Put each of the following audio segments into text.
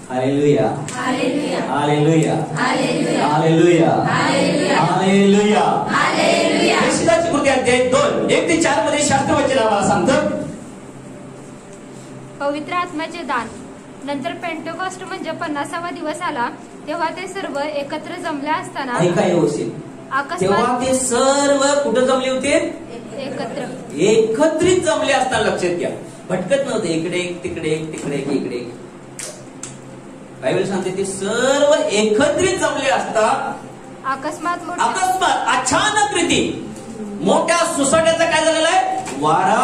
Hallelujah, hallelujah, hallelujah, hallelujah, hallelujah, hallelujah, hallelujah. Hallelujah. प्रेषिताची कृती अध्याय 2 1-4 मध्ये शास्त्रवचन आम्हाला सांगतं पवित्र आत्म्याचे दान. नंतर पेंटेकॉस्ट म्हणजे 50वा दिवस आला, तेव्हा ते सर्व एकत्र जमले असताना ऐका व्यवस्थित. तेव्हा अकस्मात ते सर्व कुठं जमले होते? एकत्रित जमले असताना. लक्षात घ्या, भटकत नव्हते. इकडे एक, तिकडे एक, तिकडे एक, इकडे एक. बायबल सांगते ते सर्व एकत्रित जमले असता अकस्मात अचानक रीती मोठ्या सुसाट्याचा काय झालेला आहे? वारा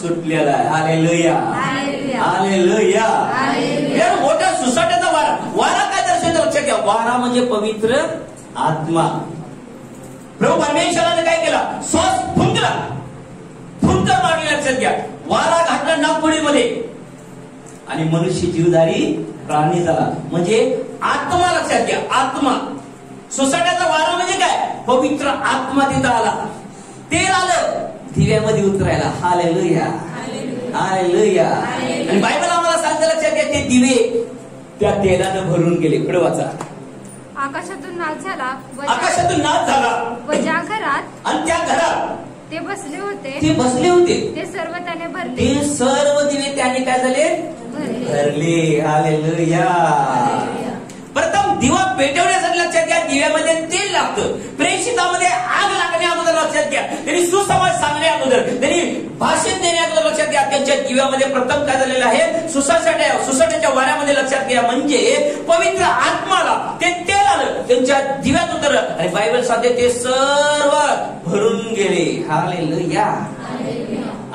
सुटलेला आहे. Hallelujah, hallelujah, hallelujah. हालेलुया. मोठ्या सुसाट्याचा वारा. वारा काय दर्शवतो? लक्षात घ्या, वारा म्हणजे पवित्र आत्मा. प्रभू परमेश्वराने काय केला? श्वास फुंकला, फुंकर मारली. लक्षात घ्या, वारा घातला नागपुडीमध्ये आणि मनुष्य जीवधारी प्राणी झाला. म्हणजे आत्मा. लक्षात घ्या, आत्मा. सुसाट्याचा वारा म्हणजे काय? पवित्र आत्मा तिथं आला. तेल आलं दिव्यामध्ये उतरायला. Hallelujah, hallelujah. आणि बायबल आम्हाला सांगतं, लक्षात घ्या, ते दिवे त्या तेलानं भरून गेले. पुढे वाचा. आकाशातून नाद झाला आकाशातून नाद झाला व ज्या घरात आणि त्या घरात ते बसले होते ते सर्व त्याने भरले. ते सर्व दिवे त्याने काय झाले? भरले. हालेलुया. प्रथम दिवा पेटवण्यासाठी लक्षात घ्या दिव्यामध्ये तेल लागतं. प्रेषितामध्ये आग लागणे अगोदर लक्षात घ्या. त्यांनी सुसंवाद सांगणे अगोदर, त्यांनी भाषण देणे अगोदर लक्षात घ्या त्यांच्या दिव्यामध्ये प्रथम काय झालेलं आहे? सुसाट्याच्या वाऱ्यामध्ये लक्षात घ्या म्हणजे पवित्र आत्माला ते तेल आलं, त्यांच्या दिव्यात उतरलं आणि बायबल सांगते ते सर्व भरून गेले. हालेलुया.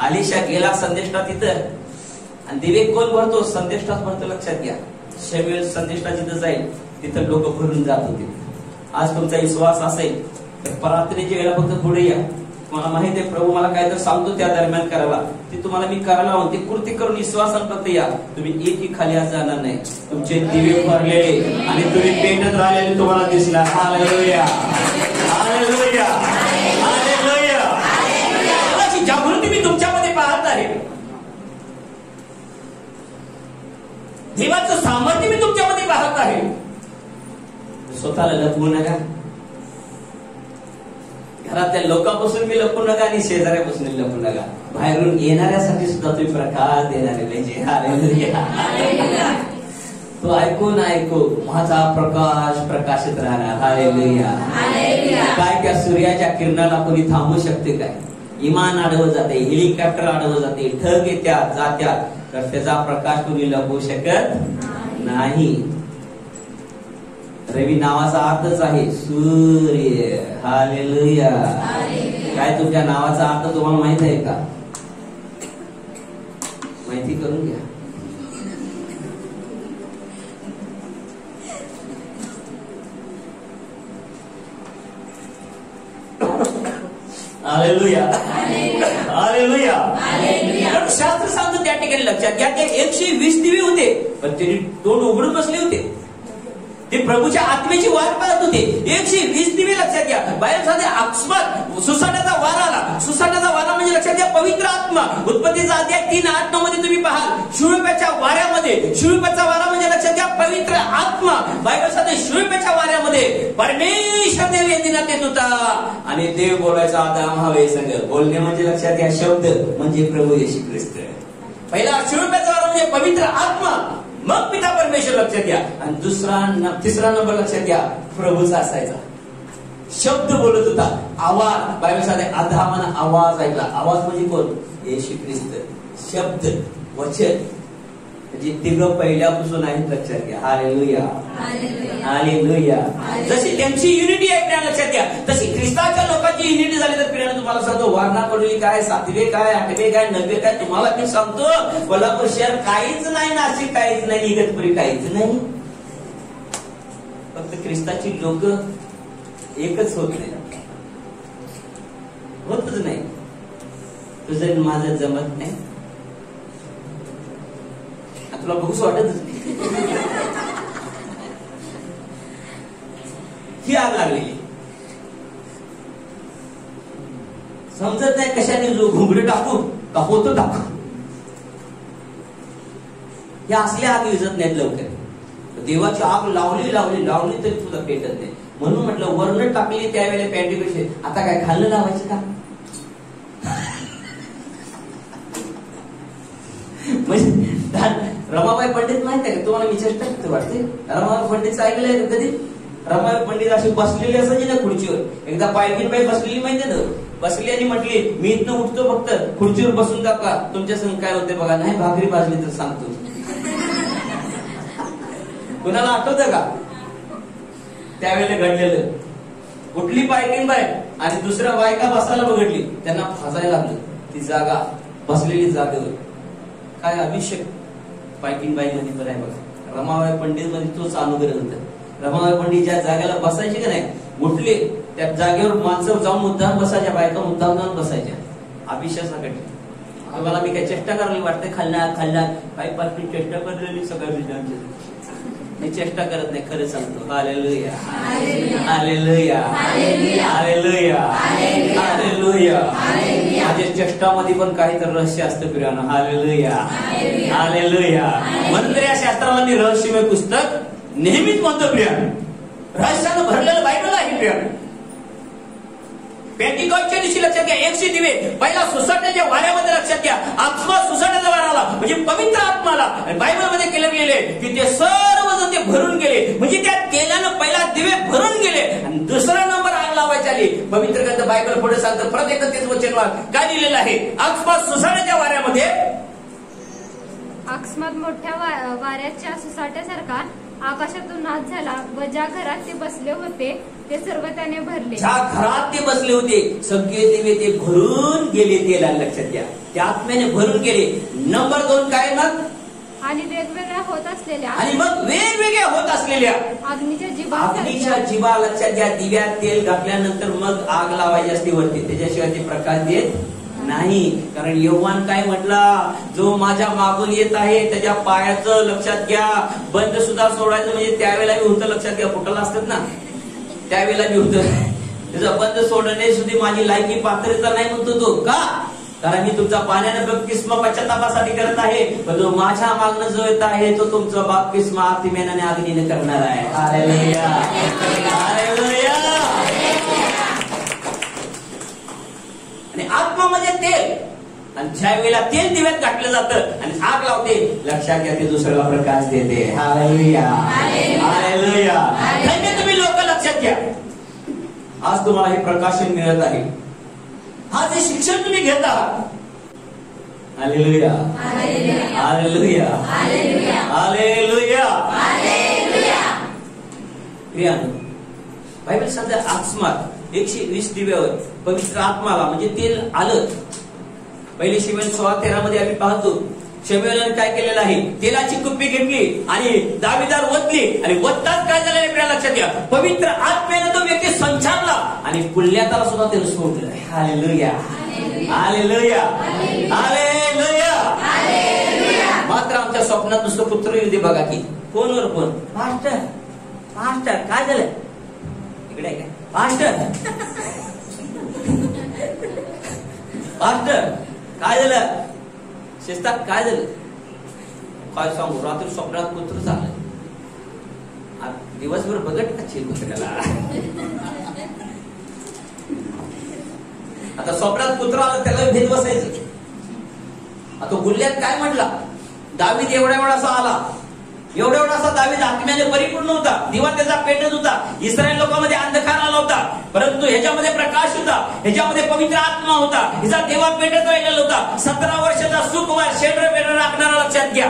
आलिशा गेला संदेष्टा तिथं आणि दिवे कोण भरतो? संदेष्टाच भरतो. लक्षात घ्या, शम्युएल संदेष्टा जिथं जाईल तिथं लोक भरून जात होते. आज तुमचा विश्वास असेल तर प्रार्थनेच्या वेळेला फक्त पुढे या. मला माहिती आहे प्रभू मला काय तर सांगतो त्या दरम्यान करायला, ते तुम्हाला मी करायला लावून ते कृती करून विश्वासानं फक्त या. तुम्ही एकही खाली आज जाणार नाही. तुमचे दिवे भरलेले आणि तुम्ही पेटत राहिलेले तुम्हाला दिसणार. Hallelujah, hallelujah, hallelujah. कोणाची जागृती मी तुमच्यामध्ये पाहत आहे. देवाचं सामर्थ्य मी तुमच्यामध्ये पाहत आहे. स्वतःला लपवू नका, घरातल्या लोकांपासून मी लपू नका आणि शेजाऱ्यापासून लपू नका. बाहेरून येणाऱ्यासाठी सुद्धा तुम्ही प्रकाश देणारे पाहिजे. हालेलुया. तो ऐकून माझा प्रकाश प्रकाशित राहणार. हालेलुया. काय त्या सूर्याच्या किरणाला कोणी थांबू शकते काय? विमान आडवं जाते, हेलिकॉप्टर आडवं जाते, ढग येत्यात जात्यात, तर त्याचा प्रकाश कोणी लपवू शकत नाही. रवी नावाचा अर्थच आहे सूर्य. हालेलुया. काय तुमच्या नावाचा अर्थ तुम्हाला माहित आहे का? माहिती करून घ्या. Hallelujah, hallelujah. शास्त्र सांगतो त्या ठिकाणी लक्षात घ्या, ते 120 दिवे होते पण त्यांनी तोंड उघडून बसले होते. ते प्रभूच्या आत्म्याची वाट पाहत होते. 120 दिवे. लक्षात घ्या, बाहेर साधे अकस्मात सुसाट्याचा वारा आला. सुसाट्याचा वारा म्हणजे लक्षात घ्या पवित्र आत्मा. उत्पत्तीचा अध्याय 3:8 मध्ये तुम्ही पाहाल शिळुप्याच्या वाऱ्यामध्ये. शिळुप्याचा वारा म्हणजे लक्षात घ्या पवित्र आत्मा. बायबल साधे शिळुप्याच्या वाऱ्यामध्ये परमेश्वर देव या दिनात येत होता आणि देव बोलायचा आदाम हवे संग. बोलणे म्हणजे लक्षात घ्या शब्द म्हणजे प्रभू येशू ख्रिस्त. पहिला शिळुप्याचा वारा म्हणजे पवित्र आत्मा, मग पिता परमेश्वर लक्षात घ्या. आणि तिसरा नंबर लक्षात घ्या प्रभूचा असायचा. शब्द बोलत होता, आवाज. बायबल साधे आदामानं आवाज ऐकला. आवाज म्हणजे कोण? येशू ख्रिस्त. शब्द, वचन म्हणजे तिघं पहिल्यापासून आहेत. लक्षात घ्या. Hallelujah, hallelujah. जशी त्यांची युनिटी आहे लक्षात घ्या, तशी ख्रिस्ताच्या लोकांची युनिटी झाली तर पिढ्याने तुम्हाला सांगतो वारणाकडली काय, 7वे काय, 8वे काय, 9वे काय तुम्हाला मी सांगतो. कोल्हापूर शहर काहीच नाही, नाशिक काहीच नाही, इगतपुरी काहीच नाही. फक्त ख्रिस्ताची लोक एकच होत नाही, होतच नाही. तुझं माझं जमत नाही, तुला बघूच वाटतच नाही. ही आग लागलेली समजत नाही कशाने घुंगडे टाकू का होतो टाकू. या असल्या आग विजत नाहीत लवकर. देवाची आग लावली लावली लावली तरी तुला पेटत नाही. म्हणून म्हटलं वर्ण टाकली त्यावेळेला पॅन्टीपेक्षा आता काय खाल्लं लावायचं का? म्हणजे रमाबाई पंडित माहिती आहे का तुम्हाला? मी चेष्टा करते वाटते. रमाबाई पंडित ऐकलंय का कधी? रमाबाई पंडित अशी बसलेली असायची ना खुर्चीवर. एकदा पायगीन बाई बसलेली माहिती ना, बसली आणि म्हटली मी इथनं उठतो फक्त खुर्चीवर बसून जा का, तुमच्या संग काय होते बघा. नाही भाकरी भाजली तर सांगतो. कुणाला आठवतं का त्यावेळेला घडलेलं? कुठली पायगीन बाई आणि दुसऱ्या बायका बसायला बघडली, त्यांना फासायला लागलं. ती जागा बसलेली जागेवर काय अभिषेक पायगीन बाई मध्ये पण आहे बघा. रमाबाई पंडित मध्ये तोच अनुग्रह होता. रमाबाई पंडित ज्या जागेला बसायचे का नाही, उठले त्या जागेवर माणसं जाऊन मुद्दाम बसायच्या, बायका मुद्दाम जाऊन बसायच्या. अभिषेकासाठी मला मी काय चेष्टा करायला वाटते खालणार खालणार काही पाठी चेष्टा करलेली सगळ्या मी चेष्टा करत नाही, खरं सांगतो. Hallelujah hallelujah hallelujah hallelujah. माझ्या चेष्टामध्ये पण काही तर रहस्य असतं प्रियानं. Hallelujah hallelujah. म्हणून या शास्त्राला मी रहस्यमय पुस्तक नेहमीच म्हणतो प्रियानं. रहस्यानं भरलेलं बायबल आहे प्रियानं. पेंटिकॉस्टच्या दिवशी लक्षात घ्या 100 दिवे पहिला सुसाट्याच्या वाऱ्यामध्ये लक्षात घ्या. आत्मा सुसाट्याचा वारा आला म्हणजे पवित्र आत्माला. आणि बायबलमध्ये केलं गेले की ते सर्वजण ते भरून गेले, म्हणजे त्या तेलानं पहिला दिवे भरून गेले आणि दुसरा नंबर आग लावायची आली. पवित्र ग्रंथ बायबल पुढे सांगतं परत एकदा तेच वचन काय लिहिलेलं आहे. आत्मा सुसाट्याच्या वाऱ्यामध्ये अकस्मात मोठ्या वाऱ्याच्या सुसाट्यासारखा आकाशातून नाद झाला व ज्या घरात ते बसले होते ते सर्व त्याने भरले. ज्या घरात ते बसले होते सगळे दिवे ते भरून गेले. तेला लक्षात घ्या, त्या आत्म्याने भरून गेले. नंबर 2 काय मग? आणि वेगवेगळ्या होत असलेल्या आणि मग वेगवेगळ्या होत असलेल्या अग्नीच्या जिभा. अग्नीच्या जिभा लक्षात घ्या. दिव्यात तेल घातल्यानंतर मग आग लावायची असते वरती, त्याच्याशिवाय ते प्रकाश देत नाही. कारण योहान काय म्हटला, जो माझ्या मागून येत आहे त्याच्या पायाचं लक्षात घ्या बंद सुद्धा सोडायचं. म्हणजे त्यावेळेला मी होतं लक्षात घ्या, फुटाला असतात ना त्यावेळेला मी होतं त्याचं बंद सोडणे सुद्धा माझी लायकी पात्रता नाही म्हणतो तो. का? कारण मी तुमचा पाण्याने बपतिस्मा पश्चातापासाठी करत आहे, पण जो माझ्या मागणं जो येत आहे तो तुमचा बपतिस्मा आत्म्याने अग्नीने करणार आहे. Hallelujah hallelujah. आणि आत्मा म्हणजे तेल, आणि ज्या वेळेला तेल दिव्यात घातलं जातं आणि आग लावते लक्षात घ्या ते दुसऱ्याला प्रकाश देते. Hallelujah hallelujah. धन्य तुम्ही लोक, लक्षात घ्या आज तुम्हाला हे प्रकाशन मिळत आहे. हा जे शिक्षण तुम्ही घेता. Hallelujah hallelujah hallelujah hallelujah. प्रियानो बायबल सांगते अकस्मात 120 दिव्यावर पवित्र आत्माला म्हणजे तेल आलं. पहिले शमूएल 16:13 मध्ये आम्ही पाहतो शमूएलने काय केलेलं आहे. तेलाची कुप्पी घेतली आणि दावेदार ओतली आणि ओतताच काय झालेलं आपल्याला लक्षात घ्या, पवित्र आत्म्याने तो व्यक्ती संचारला आणि पुण्याला सुद्धा त्यानं सोडलं. Hallelujah hallelujah hallelujah. मात्र आमच्या स्वप्नात नुसतं पुत्र येऊ दे बघा की फोनवर फोन. मास्टर मास्टर काय झालं इकडे काय मास्टर मास्टर काय झालं शिस्तात काय झालं काय सांगू. रात्री स्वप्नात कुत्र झालं. दिवसभर बघत का कुत्र्याला. आता स्वप्नात कुत्रा आला त्याला भेद बसायचं. आता गुल्ह्यात काय म्हटला, दावीद एवढ्या वेळासा आला, एवढ्या वेळासा दावीद आत्म्याने परिपूर्ण होता, दिवा त्याचा पेटत होता. इस्रायल लोकांमध्ये अंधकार आला होता परंतु ह्याच्यामध्ये प्रकाश होता, ह्याच्यामध्ये पवित्र आत्मा होता, हिचा देवा पेटत राहिलेला होता. 17 वर्षाचा सुखवार शेंडर बेडर राखणारा लक्षात घ्या.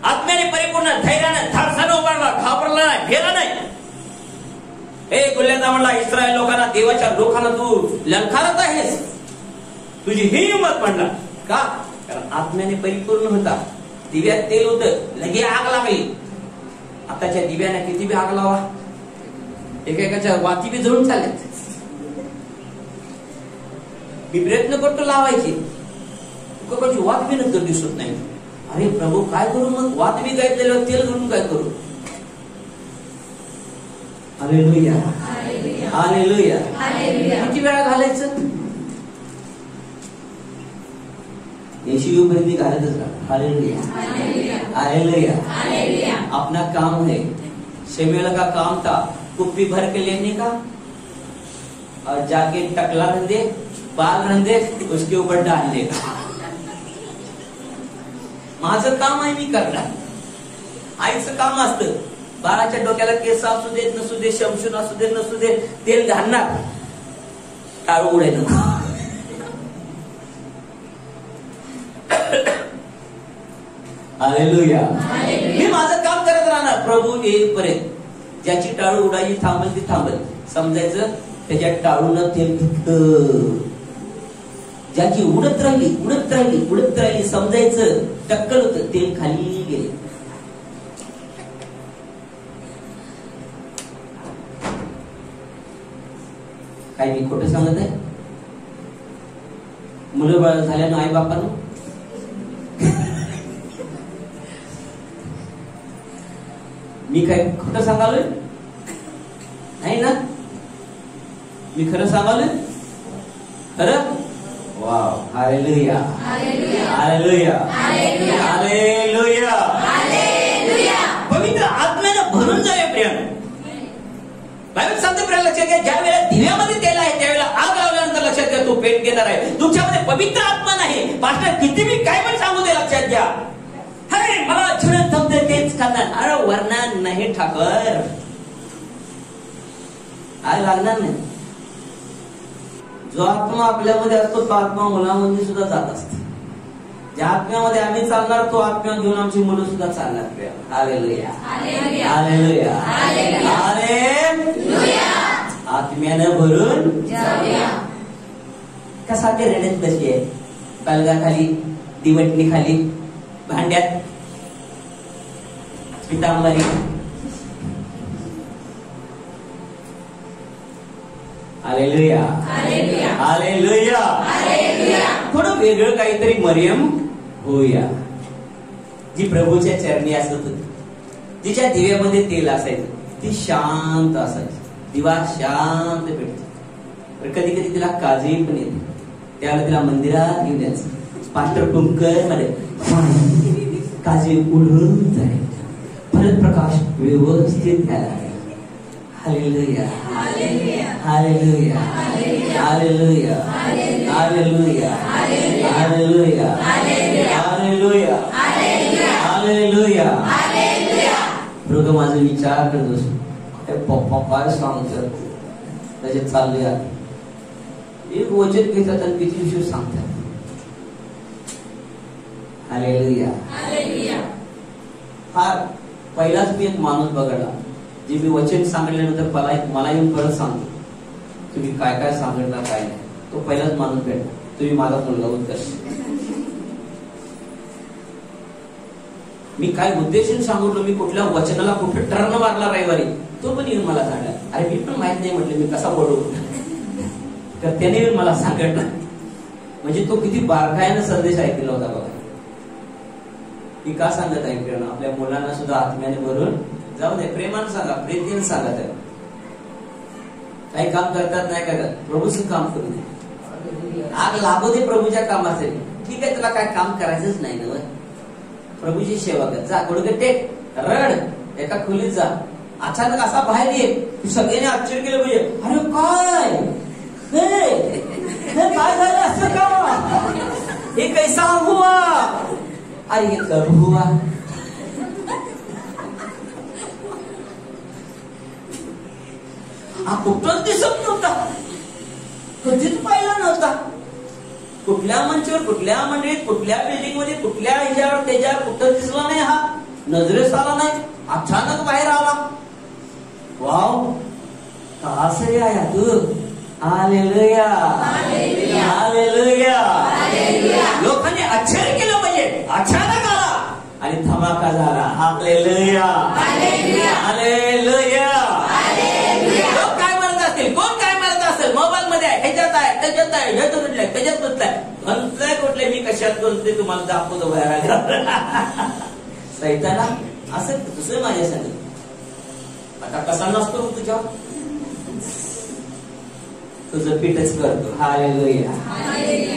आत्म्याने परिपूर्ण धैर्याने धाडसाने उभारला, घाबरला नाही, भेला नाही. हे गुल्ह्याचा म्हणला इस्रायल लोकांना, देवाच्या लोकांना तू ललकारत आहेस, तुझी ही हिंमत म्हणला. का? कारण आत्म्याने परिपूर्ण होता. दिव्यात तेल होतं, लगे आग लागली. आताच्या दिव्याने किती बी आग लावा, एकेकाच्या वाती बी जळून चालल्यात. मी प्रयत्न करतो लावायची, एकेकाची वात बी नंतर दिसत नाही. अरे प्रभू काय करू मग, वात बी काय तेल घालून काय करू. Hallelujah hallelujah. किती वेळा घालायचं, येशू पर्यंत घालतच राहा. Hallelujah hallelujah. अपना काम है। शमूएल का काम था कुप्पी भर के लेने का और जाके टकला रंधे, बाल रंधे, उसके ऊपर डालने का। माझं काम आहे, मी करणार. आईचं काम असतं बाळाच्या डोक्याला केस असू देत नसू दे, शमशून असू दे नसू दे, तेल घालणार, टाळू उडायचं. हालेलुया. मी माझं काम करत राहणार प्रभू येईपर्यंत. ज्याची टाळू उडायची थांबल ती थांबल, समजायचं त्याच्या टाळून तेल घेतलं. ज्याची उडत राहिली उडत राहिली उडत राहिली, समजायचं टक्कल होतं, तेल खाली गेले. काय मी खोटं सांगत आहे? मुलं बाळ झाल्यानं आई बापानं मी काय खोटं सांगालोय? नाही ना, मी खरं सांगालोय. खरं. वाव. हालेलुया. हालेलुया. हालेलुया. पवित्र आत्म्यानं भरून जावे प्रियानं. बायबल सांगते प्रिया, लक्षात घ्या, ज्या वेळेला दिव्यामध्ये तेल आहे त्यावेळेला आग लावल्यानंतर लक्षात घ्या तो पेट घेणार आहे. तुमच्यामध्ये पवित्र आत्मा नाही. पास्टर किती मी काय पण सांगू दे, लक्षात घ्या. अरे मला चिडत जमते तेच करणार. अरे वरना नाही ठाकर, आग लागणार नाही. जो आत्मा आपल्यामध्ये असतो तो आत्मा मुलांमध्ये सुद्धा जात असतो. ज्या आत्म्यामध्ये आम्ही चालणार तो आत्मा घेऊन आमची मुलं सुद्धा चालणार. हालेलुया. हालेलुया. हालेलुया. आत्म्यानं भरून जाऊया. कसा ते रेड्यात कशी आहे, पलगाखाली, दिवटणी खाली, भांड्यात पितांबरी. हालेलुया. हालेलुया. थोडं वेगळं काहीतरी मरियम होऊया, जी प्रभूच्या चरणी असत होती, तिच्या दिव्यामध्ये तेल असायचं, ती शांत असायची, दिवा शांत पेटतो. कधी कधी तिला काळजी पण येते. त्यावेळेला तिला मंदिरात घेऊन यायचं, पास्टर कुंकर मध्ये काळजी उडून जाईल, परत प्रकाश व्यवस्थित घ्यायला. Hallelujah. Hallelujah. Hallelujah. Hallelujah. Hallelujah. Hallelujah. Hallelujah. बरोबर माझा विचार करत असतो, पप्पा काय सांगतात, त्याच्यात चालले एक वचन घेतात आणि किती विषय सांगतात. हालेलुया. हा पहिलाच मी एक माणूस बघायला, जे मी वचन सांगितल्यानंतर मला येऊन परत सांगतो तुम्ही काय काय सांगितलं काय नाही. तो पहिलाच माणूस भेटला, तुम्ही माझा मुलगा उत्तर. मी काय उद्देशून सांगितलं, मी कुठल्या वचनाला कुठे टर्न मारला रविवारी, तो पण येऊन मला सांगा. अरे मी पण माहित नाही म्हटलं मी कसा बोलू, तर त्याने येऊन मला सांगितलं. म्हणजे तो किती बारकाईनं संदेश ऐकला होता बघा. मी का सांगत आहे प्रेरणा, आपल्या मुलांना सुद्धा आत्म्याने भरून जाऊ दे. प्रेमानं सांगा, प्रीतीने सांगत आहे. काही काम करतात नाही करतात, प्रभूचं काम करू दे. आग लागू दे प्रभूच्या कामाचे. ठीक आहे, तुला काय काम करायचंच नाही ना, प्रभूची सेवा कर. जा गुडघे टेक, रड, एका खोलीत जा. अचानक असा बाहेर ये, सगळ्यांनी आश्चर्य केलं पाहिजे. अरे काय काय झालं असं का, हे कैसा हुआ, अरे हे कब हुआ. हा कुठंच दिसत नव्हता, कधीच पाहिला नव्हता. कुठल्या मंचावर, कुठल्या मंडळीत, कुठल्या बिल्डिंग मध्ये, कुठल्या ह्याच्यावर त्याच्यावर कुठं दिसला नाही. हा नजरेस आला नाही, अचानक बाहेर आला. वाव, कहा से आया तू. हालेलुया. हालेलुया. लोकांनी आश्चर्य केलं पाहिजे. अचानक आला आणि धमाका झाला. हालेलुया. हालेलुया. लोक काय म्हणत असतील, कोण काय म्हणत असेल, मोबाईल मध्ये आहे, ह्याच्यात आहे, त्याच्यात आहे, ह्याच्यात कुठलंय, त्याच्यात कुठलंय, म्हणतंय कुठले, मी कशात बोलते तुम्हाला दाखवतो बाहेर. सैताना असं दुसरं माझ्या सांगितलं. आता कसा नसतो तुझ्या, तुझं पीठच करतो. हालेलुया.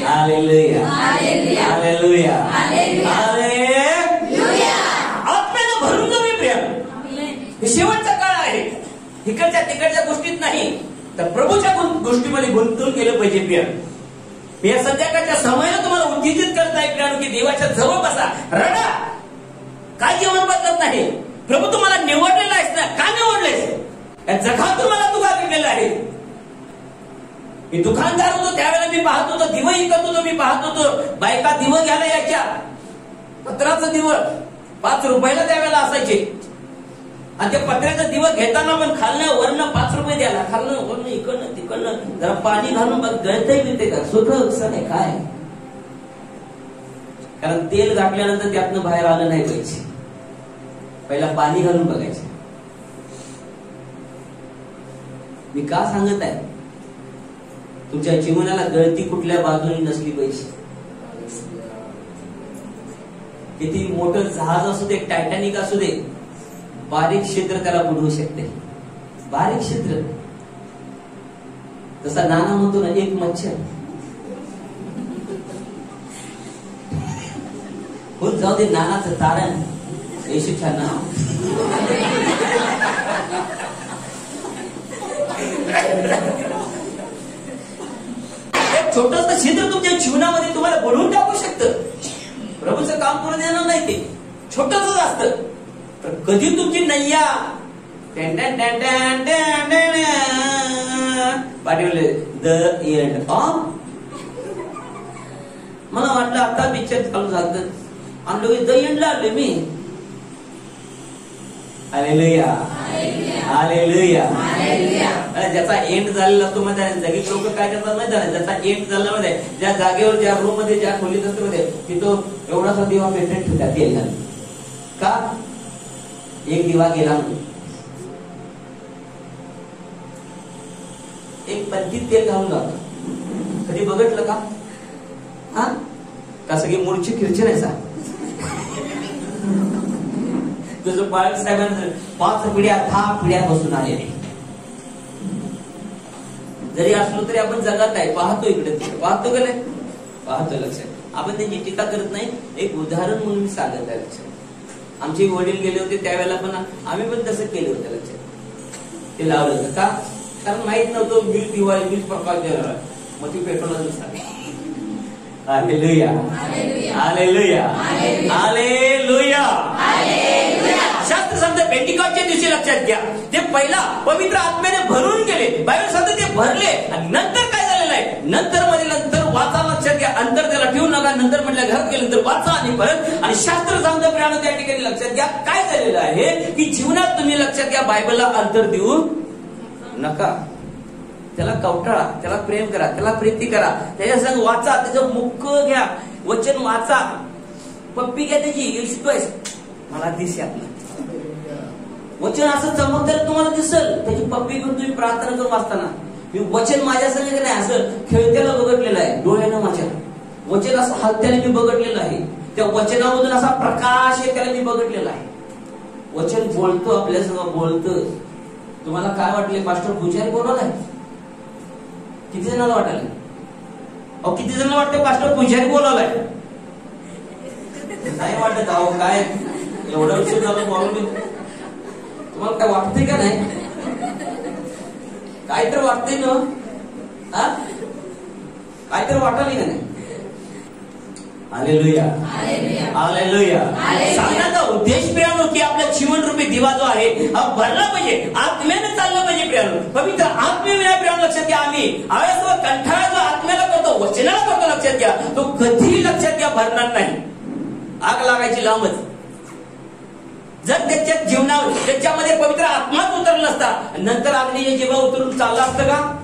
हालेलुया. हालेलुया. हालेलुया. आत्म्यानं भरून जावे प्रिया. इकडच्या तिकडच्या गोष्टीत नाही, तर प्रभूच्या गोष्टीमध्ये गुंतून गेलं पाहिजे प्रियानो. या संध्याकाळच्या समयाला तुम्हाला उत्तेजित करताय प्रियानो की देवाच्या जवळ बसा, रडा. काय जीवन बदलत नाही? प्रभू तुम्हाला निवडलेला आहेस ना, का निवडलेस? या जगातून मला तू गाठलेला आहे. मी दुकानदार होतो त्यावेळेला मी पाहत होतो, दिवं विकत होतो, मी पाहत होतो बायका दिवं घ्यायला यायच्या. पत्राचं दिवं 5 रुपयाला त्यावेळेला असायचे. आणि त्या पत्र्याचं दिवं घेताना पण खालनं वरनं 5 रुपये द्यायला, खालनं वरनं इकडनं तिकडनं जरा पाणी घालून बघ, गळतही मिळते का, स्वतः नुकसान आहे काय? कारण तेल गाठल्यानंतर त्यातनं बाहेर आलं नाही पाहिजे, पहिला पाणी घालून बघायचं. मी का सांगत आहे? तुमच्या जीवनाला गळती कुठल्या बाजूने नसली पाहिजे. किती मोठं जहाज असू दे, टायटॅनिक असू दे, बारीक क्षेत्र त्याला बुडवू शकते. बारीक क्षेत्र. जसा नाना म्हणतो ना, एक मच्छर होत जाऊ दे नानाचं तारण, येशूच्या नाव. एक छोटस छिद्र तुमच्या जीवनामध्ये तुम्हाला बुडवून टाकू शकतं. प्रभूचं काम करून देणार नाही, ते छोटच असतं. तर कधी तुमची नैया पाठवले द एंड ऑफ. मला वाटलं आता पिक्चर चालू झालं आणि लोक द एंडला आले मी. Hallelujah, hallelujah. ज्याचा एंड झालेला असतो मध्ये जगी लोक काय करतात माहिती आहे, ज्याचा एंड झाला मध्ये ज्या जागेवर ज्या रूम मध्ये ज्या खोलीत असतो मध्ये तिथं एवढासा दिवा पेटत ठेवतात तेल घालून. का? एक दिवा गेला म्हणून. एक पंथीत तेल घालून जातो. कधी बघितलं का? हा का सगळी मूळची खिरची नाही सा. तुझं बाळक साहेबांचं 5 पिढ्या 10 पिढ्या बसून आलेले. जरी असलो तरी आपण जगात आहे, पाहतो इकडे पाहतो का नाही, पाहतो. लक्षात आपण त्यांची टीका करत नाही, एक उदाहरण म्हणून मी सांगत आहे. लक्षात आमचे वडील गेले होते त्यावेळेला पण आम्ही पण तसं केलं होतं. लक्षात ते लावलं होतं का? कारण माहित नव्हतं वीज दिवाळी वीज प्रकाश देणार, मग ती पेट्रोलच सांगे. Hallelujah, hallelujah, hallelujah. शास्त्र सांगतं पेंटिकॉस्टच्या दिवशी लक्षात घ्या, ते पहिला पवित्र आत्म्याने भरून गेले. बायबल सांगतं ते भरले आणि नंतर काय झालेलं आहे, नंतर वाचा. लक्षात घ्या, अंतर त्याला ठेवू नका. नंतर म्हटलं घरात गेल्यानंतर वाचा आणि परत. आणि शास्त्र सांगतं प्रियानो त्या ठिकाणी लक्षात घ्या काय झालेलं आहे की जीवनात तुम्ही लक्षात घ्या बायबलला अंतर देऊ नका. त्याला कवटाळा, त्याला प्रेम करा, त्याला प्रीती करा, त्याच्या संग वाचा, त्याचं मुख घ्या, वचन वाचा. पप्पी घ्या त्याची, येशू मला दिसत वचन असं चमकदार तुम्हाला दिसल. त्याची पप्पी घेऊन तुम्ही प्रार्थना करून वाचताना मी वचन माझ्या संग नाही असं खेळत्याला बघितलेलं आहे डोळ्यानं. माझ्या वचन असं हलत्याने मी बघितलेलं आहे. त्या वचनामधून असा प्रकाश आहे त्याला मी बघितलेला आहे. वचन बोलतो, आपल्या संग बोलतं. तुम्हाला काय वाटले पास्टर पुजारी बोलवलाय? किती जणांना वाटायला? अहो किती जणांना वाटतं पास्टर पुजारी बोलवलाय? नाही वाटत. अहो काय एवढं विषय झालं बोलवलं, तुम्हाला काय वाटतंय का नाही? काय तर वाटतंय ना, काय तर वाटायला का नाही? Hallelujah, hallelujah. सांगण्याचा उद्देश प्रियानो की आपल्या जीवनरूपी दिवा जो आहे हा भरला पाहिजे, आत्म्याने चाललं पाहिजे प्रियानो. पवित्र आत्म्याविना प्रियानो लक्षात घ्या आम्ही आळस व कंठाळा जो आत्म्याला करतो, वचनाला करतो, लक्षात घ्या तो कधीही लक्षात घ्या भरणार नाही. आग लागायची लांबच. जर त्याच्या जीवनावर त्याच्यामध्ये पवित्र आत्माच उतरला असता, नंतर अग्नीच्या जीवा उतरून चालला असतं का?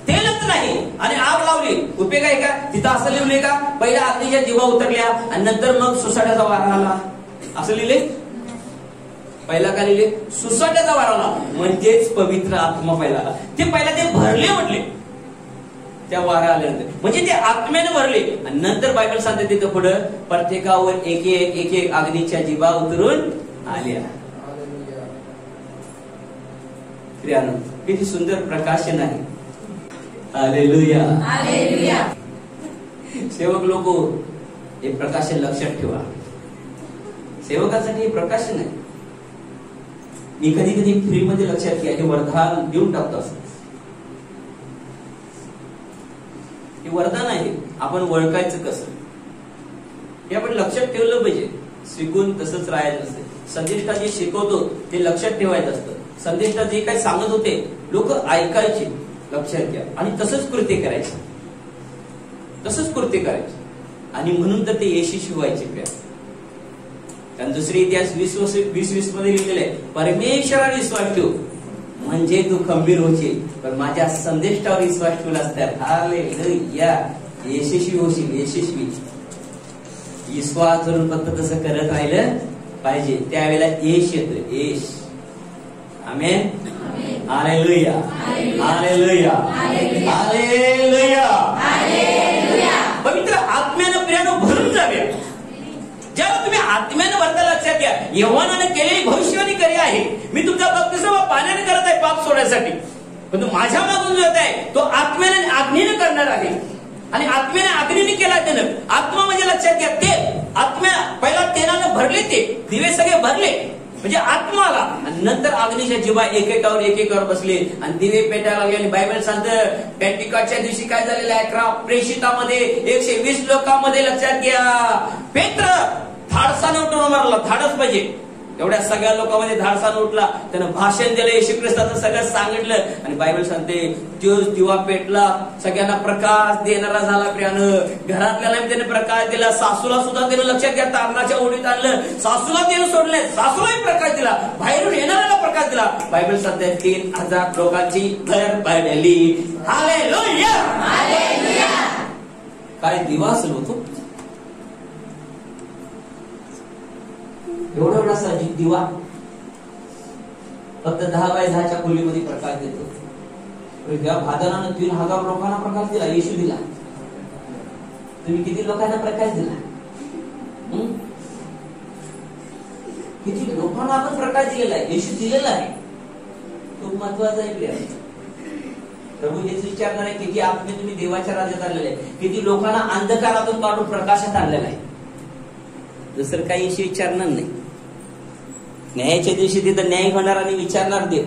तेलच नाही आणि आग लावली, उपयोग आहे का? तिथं असं लिहिले का पहिल्या अग्नीच्या जीवा उतरल्या आणि नंतर मग सुसाट्याचा वारा आला, असं लिहिले? पहिला का लिहिले? सुसाट्याचा वारा आला, म्हणजेच पवित्र आत्मा पहिला. ते पहिला ते भरले म्हटले त्या वारा आल्यानंतर, म्हणजे ते आत्म्याने भरले. आणि नंतर बायबल सांगते तिथं पुढं प्रत्येकावर एक एक अग्नीच्या जीवा उतरून आल्या. प्रियानो किती सुंदर प्रकाशन आहे. Hallelujah, hallelujah. सेवक लोक हे प्रकाशन लक्षात ठेवा. सेवकासाठी हे प्रकाशन आहे. मी कधी कधी फ्रीमध्ये लक्षात घ्या, हे वरदान देऊन टाकतो असं. हे वरदान आहे, आपण ओळखायचं कसं हे आपण लक्षात ठेवलं पाहिजे. शिकून तसंच राहायचं असतं. संदेष्टा जे शिकवतो ते लक्षात ठेवायचं असतं. संदेष्टा जे काही सांगत होते लोक ऐकायचे, लक्षात घ्या, आणि तसंच कृत्य करायचे, तसंच कृत्य करायचे. आणि म्हणून तर ते यशस्वी व्हायचे. कारण दुसरे इतिहास 20:20 मध्ये लिहिलेले आहे, परमेश्वरावर विश्वास ठेव म्हणजे तू खंबीर होशील, पण माझ्या संदेष्टावर विश्वास ठेवलास तर हालेलुया यशस्वी होशील. यशस्वी विश्वास धरून फक्त तसं करत राहिलं पाहिजे, त्यावेळेला यश येतं. यश. आमेन. Hallelujah hallelujah hallelujah. पवित्र आत्म्यानं प्रियानं भरून जाव्या. जेव्हा तुम्ही आत्म्यानं भरता, लक्षात घ्या, यहोवाने केलेली भविष्यवाणी खरी आहे. मी तुमचा बपतिस्मा पाण्याने करत आहे पाप सोडण्यासाठी, पण तो माझ्या मागून जो आहे तो आत्म्याने आग्नीने करणार आहे. आणि आत्म्याने आग्नीने केला त्यानं. आत्मा म्हणजे लक्षात घ्या ते आत्म्या पहिला तेलानं भरले, ते दिवे सगळे भरले म्हणजे आत्माला, आणि नंतर अग्नीच्या जिवा एकेकावर बसले आणि दिवे पेटायला लागले. आणि बायबल सांगतं पेंटिकॉस्टच्या दिवशी काय झालेलं आहे, 11 प्रेषितामध्ये 120 लोकांमध्ये, लक्षात घ्या, पेत्र धाडसानं उठून उभारला. धाडस पाहिजे. एवढ्या सगळ्या लोकांमध्ये धाडसानं उठला, त्यानं भाषण दिलं, येशू ख्रिस्ताचं सगळं सांगितलं. आणि बायबल सांगते तो दिवा पेटला, सगळ्यांना प्रकाश देणारा झाला. प्रियानं घरातल्याला त्याने प्रकाश दिला. सासूला सुद्धा त्यानं, लक्षात घ्या, तारणाच्या ओढीत आणलं. सासूला त्यानं सोडले, सासूलाही प्रकाश दिला, बाहेरून येणाऱ्याला प्रकाश दिला. बायबल सांगते 3000 लोकांची भर पडली. Hallelujah hallelujah. काय दिवा असेल होतो, एवढा साजिद दिवा फक्त 10x10 खोलीमध्ये प्रकाश देतो. त्या भादरानं 3000 लोकांना प्रकाश दिला, येशू दिला. तुम्ही किती लोकांना प्रकाश दिला? किती लोकांना आपण प्रकाश दिलेला आहे, येशू दिलेला आहे. खूप महत्वाचं आहे प्रिय. प्रभू हेच विचारणार आहे, किती आत्मे तुम्ही देवाच्या राज्यात आणलेले आहे, किती लोकांना अंधकारातून काढून प्रकाशात आणलेला आहे. दुसरं काही येशू विचारणार नाही. न्यायाच्या दिवशी तिथं न्याय होणार आणि विचारणार देव,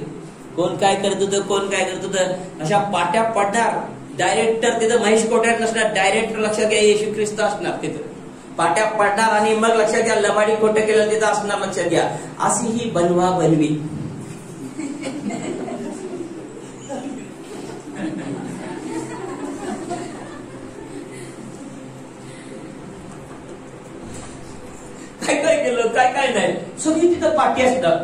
कोण काय करत होतं, कोण काय करत होतं. अशा पाट्या पडणार. डायरेक्टर तिथं महेश कोठार नसणार, डायरेक्टर लक्षात घ्या येशू ख्रिस्त असणार. तिथं पाट्या पडणार आणि मग लक्षात घ्या लबाडी खोटं केलं तिथं असणार. लक्षात घ्या, अशी ही बनवा बनवी. काय केलं, काय नाही, सगळी तिथं पाठी असतात.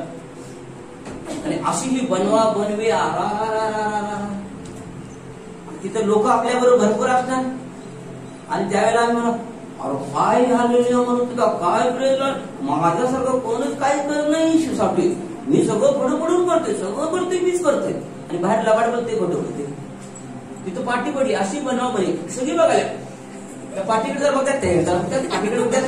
आणि अशी ही बनवा बनवी. तिथं लोक आपल्या बरोबर भरपूर असणार. आणि त्यावेळेला आम्ही म्हणा, अरे काय हालेलुया म्हणत होता, काय प्रेरणा, माझ्यासारखं कोणच काय करत नाही साठी, मी सगळं पडून करते, सगळं करते, मीच करते. आणि बाहेर लबाड बोलते, खोटं बोलते. तिथं पाठी पडी अशी बनवा बरी सगळी बघायला. त्या पाठीकडे जर बघतात ते पाठीकडे बघतात.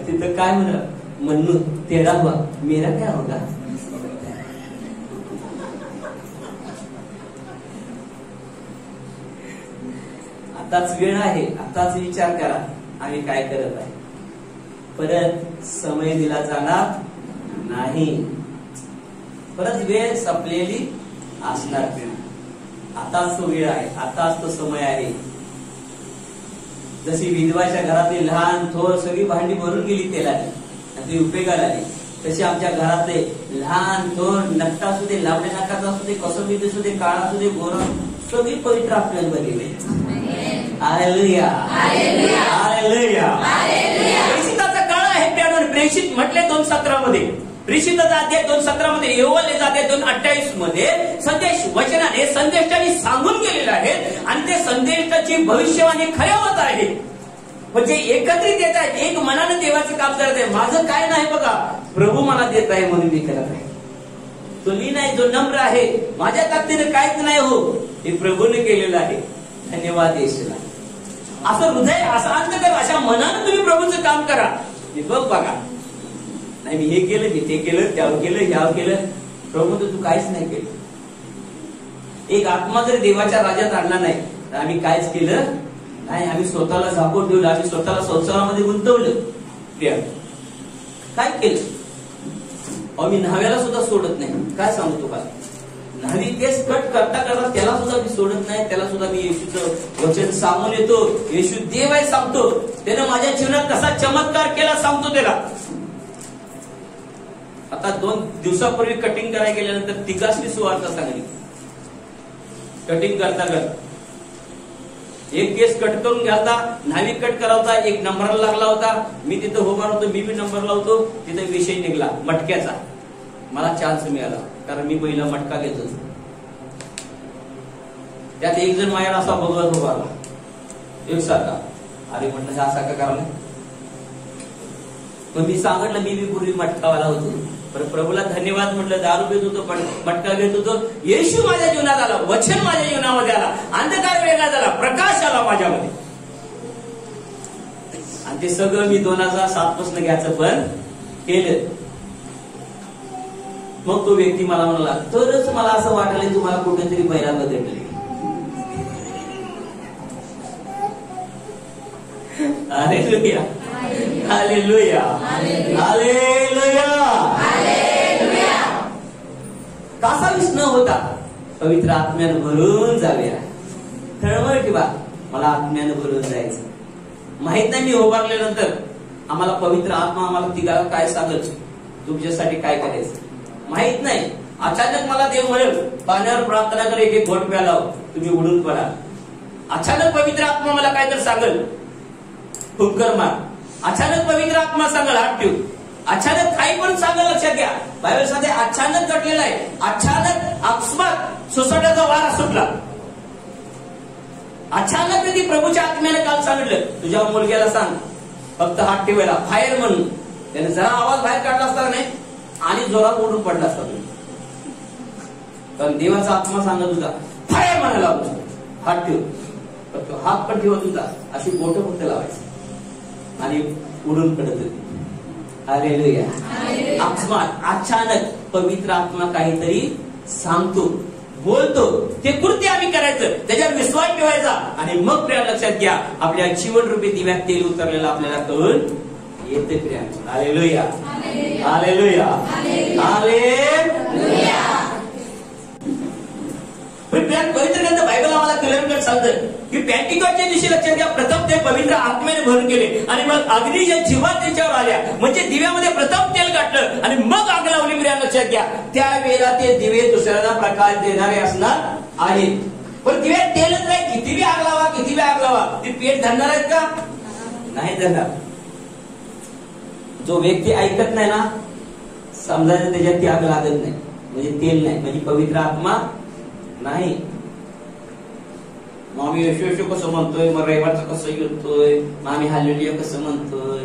तिथं काय म्हणू, तेरा हुआ मेरा क्या होगा. आताच वेळ आहे, आताच विचार करा आम्ही काय करत आहे. परत समय दिला जाणार नाही, परत वेळ संपलेली असणार. आताच तो वेळ आहे, आताच तो समय आहे. जशी विधवाच्या घरातली लहान थोर सगळी भांडी भरून गेली तेलाने, ती उपयोगाला आली, तशी आमच्या घरातले लहान थोर नकटा असू दे, लांबड्या नाकाचा असू दे, कसबीत असू दे, काळा असू दे, गोरा, सगळी पवित्र आपल्याला बघितले. Hallelujah hallelujah hallelujah. प्रेषिताचा काळ आहे. त्यावर प्रेषित म्हटले 2:17 प्रेषिताचा अध्याय 2:17 योवेलचा अध्याय 2:28 संदेश वचनाने संदेशाने सांगून गेलेला आहे. आणि ते संदेशाची भविष्यवाणी खऱ्या होत आहे. म्हणजे एकत्रित येत आहे, एक मनानं देवाचं काम करत आहे. माझं काय नाही बघा, प्रभू मला देत आहे म्हणून मी करत आहे. तो मी नाही, जो नम्र आहे, माझ्या ताकदीने काहीच नाही हो, हे प्रभूने केलेलं आहे. धन्यवाद येशूला. असं हृदय, असं अंत करा, अशा मनानं तुम्ही प्रभूचं काम करा. बघ बघा, नाही मी हे केलं, मी ते केलं, त्यावर केलं, ह्यावर केलं. प्रभू तर तू काहीच नाही केलं. एक आत्मा जर देवाच्या राज्यात आणला नाही तर आम्ही काहीच केलं नाही, आम्ही स्वतःला झाकून ठेवलं, आम्ही स्वतःला संसारामध्ये गुंतवलं. प्रिया काय केलं? आम्ही न्हाव्याला सुद्धा सोडत नाही. काय सांगतो का, न्हावी केस कट करता करता त्याला सुद्धा मी सोडत नाही. त्याला सुद्धा मी येशूचं वचन सांगून येतो. येशू देव आहे सांगतो. त्यानं माझ्या जीवनात कसा चमत्कार केला सांगतो त्याला. आता 2 दिवसापूर्वी कटिंग करायला गेल्यानंतर तिघासनी सुवार्ता सांगली. कटिंग करता करता एक केस कट करून घ्यालता, न्हावी कट करावता, एक नंबरला लागला होता. मी तिथं होणार होतो, मी नंबर लावतो. तिथं विषय निघला मटक्याचा. मला चान्स मिळाला कारण मी पहिला मटका घेत होतो. त्यात एक जण माझ्याला असा बघत उभा एकसारखा. अरे म्हटलं असा का कारण, पण मी सांगितलं मी पूर्वी मटकावाला होतो. पण प्रभूला धन्यवाद म्हटलं. दारू घेत होतो पण मटका घेत होतो. येशू माझ्या जीवनात आला, वचन माझ्या जीवनामध्ये आला, अंधकार वेगळा झाला, प्रकाश आला माझ्यामध्ये. आणि ते सगळं मी 2007 पासून घ्यायचं पण केलं. मग तो व्यक्ती मला म्हणाला, तरच मला असं वाटलं तुम्हाला कुठेतरी बैरा बदलली. Hallelujah, hallelujah, hallelujah. कासावीस न होता पवित्र आत्म्यानं भरून जाऊया. तळमळ ठेवा, मला आत्म्यानं भरून जायचं. माहित नाही मी उभारल्यानंतर आम्हाला पवित्र आत्मा आम्हाला तिघाला काय सांगत, तुमच्यासाठी काय करायचं माहित नाही. अचानक मला देव म्हणेल पाण्यावर प्रार्थना कर, एक घोट प्याला, तुम्ही उडून पडा. अचानक पवित्र आत्मा मला काय तर सांगल, फुंकर मार. अचानक पवित्र आत्मा सांगल हात ठेव. अचानक काही पण सांगल. लक्षात घ्या, बायबल सांगते अचानक घडलेला आहे. अचानक अकस्मात सोसाट्याचा वारा सुटला. अचानक ती प्रभूच्या आत्म्याने काल सांगितलं, तुझ्या मुलग्याला सांग फक्त हात ठेवायला, फायर म्हणून. त्याने जरा आवाज बाहेर काढला असता नाही आणि जोरात उडून पडला असता. कारण देवाचा आत्मा सांगत होता फायर म्हणायला, हात ठेव. हात पण ठेवत होता, अशी बोट फक्त लावायची आणि उडून पडत होती. हालेलुया. अकस्मात अचानक पवित्र आत्मा काहीतरी सांगतो, बोलतो, ते कृत्य आम्ही करायचं, त्याच्यावर विश्वास ठेवायचा. आणि मग प्रिया लक्षात घ्या, आपल्या जीवन रूपी दिव्यात तेल उतरलेलं आपल्याला कळून येते. Priya hallelujah, hallelujah, hallelujah. पवित्र ग्रंथ बायबल आम्हाला क्लिअर कट सांगतं की पेंटिकॉस्टच्या दिवशी लक्षात घ्या, प्रथम ते पवित्र आत्म्याने भरून गेले आणि मग अग्नीच्या जीवा त्यांच्यावर आल्या. म्हणजे दिव्यामध्ये प्रथम तेल गाठलं आणि मग आग लावली. प्रिया लक्षात घ्या, त्यावेळेला ते दिवे दुसऱ्याला प्रकाश देणारे असणार आहेत. पण दिव्यात तेलच नाही, किती बी आग लावा, किती बी आग लावा, ती पेट धरणार आहेत का? नाही धरणार. जो व्यक्ती ऐकत नाही ना, समजायचं त्याच्यात ती आग लागत नाही, म्हणजे तेल नाही, म्हणजे पवित्र आत्मा नाही. मग आम्ही यशू कसं म्हणतोय, मग रविवारचं कसं येतोय, मग आम्ही हालेलुया कसं म्हणतोय,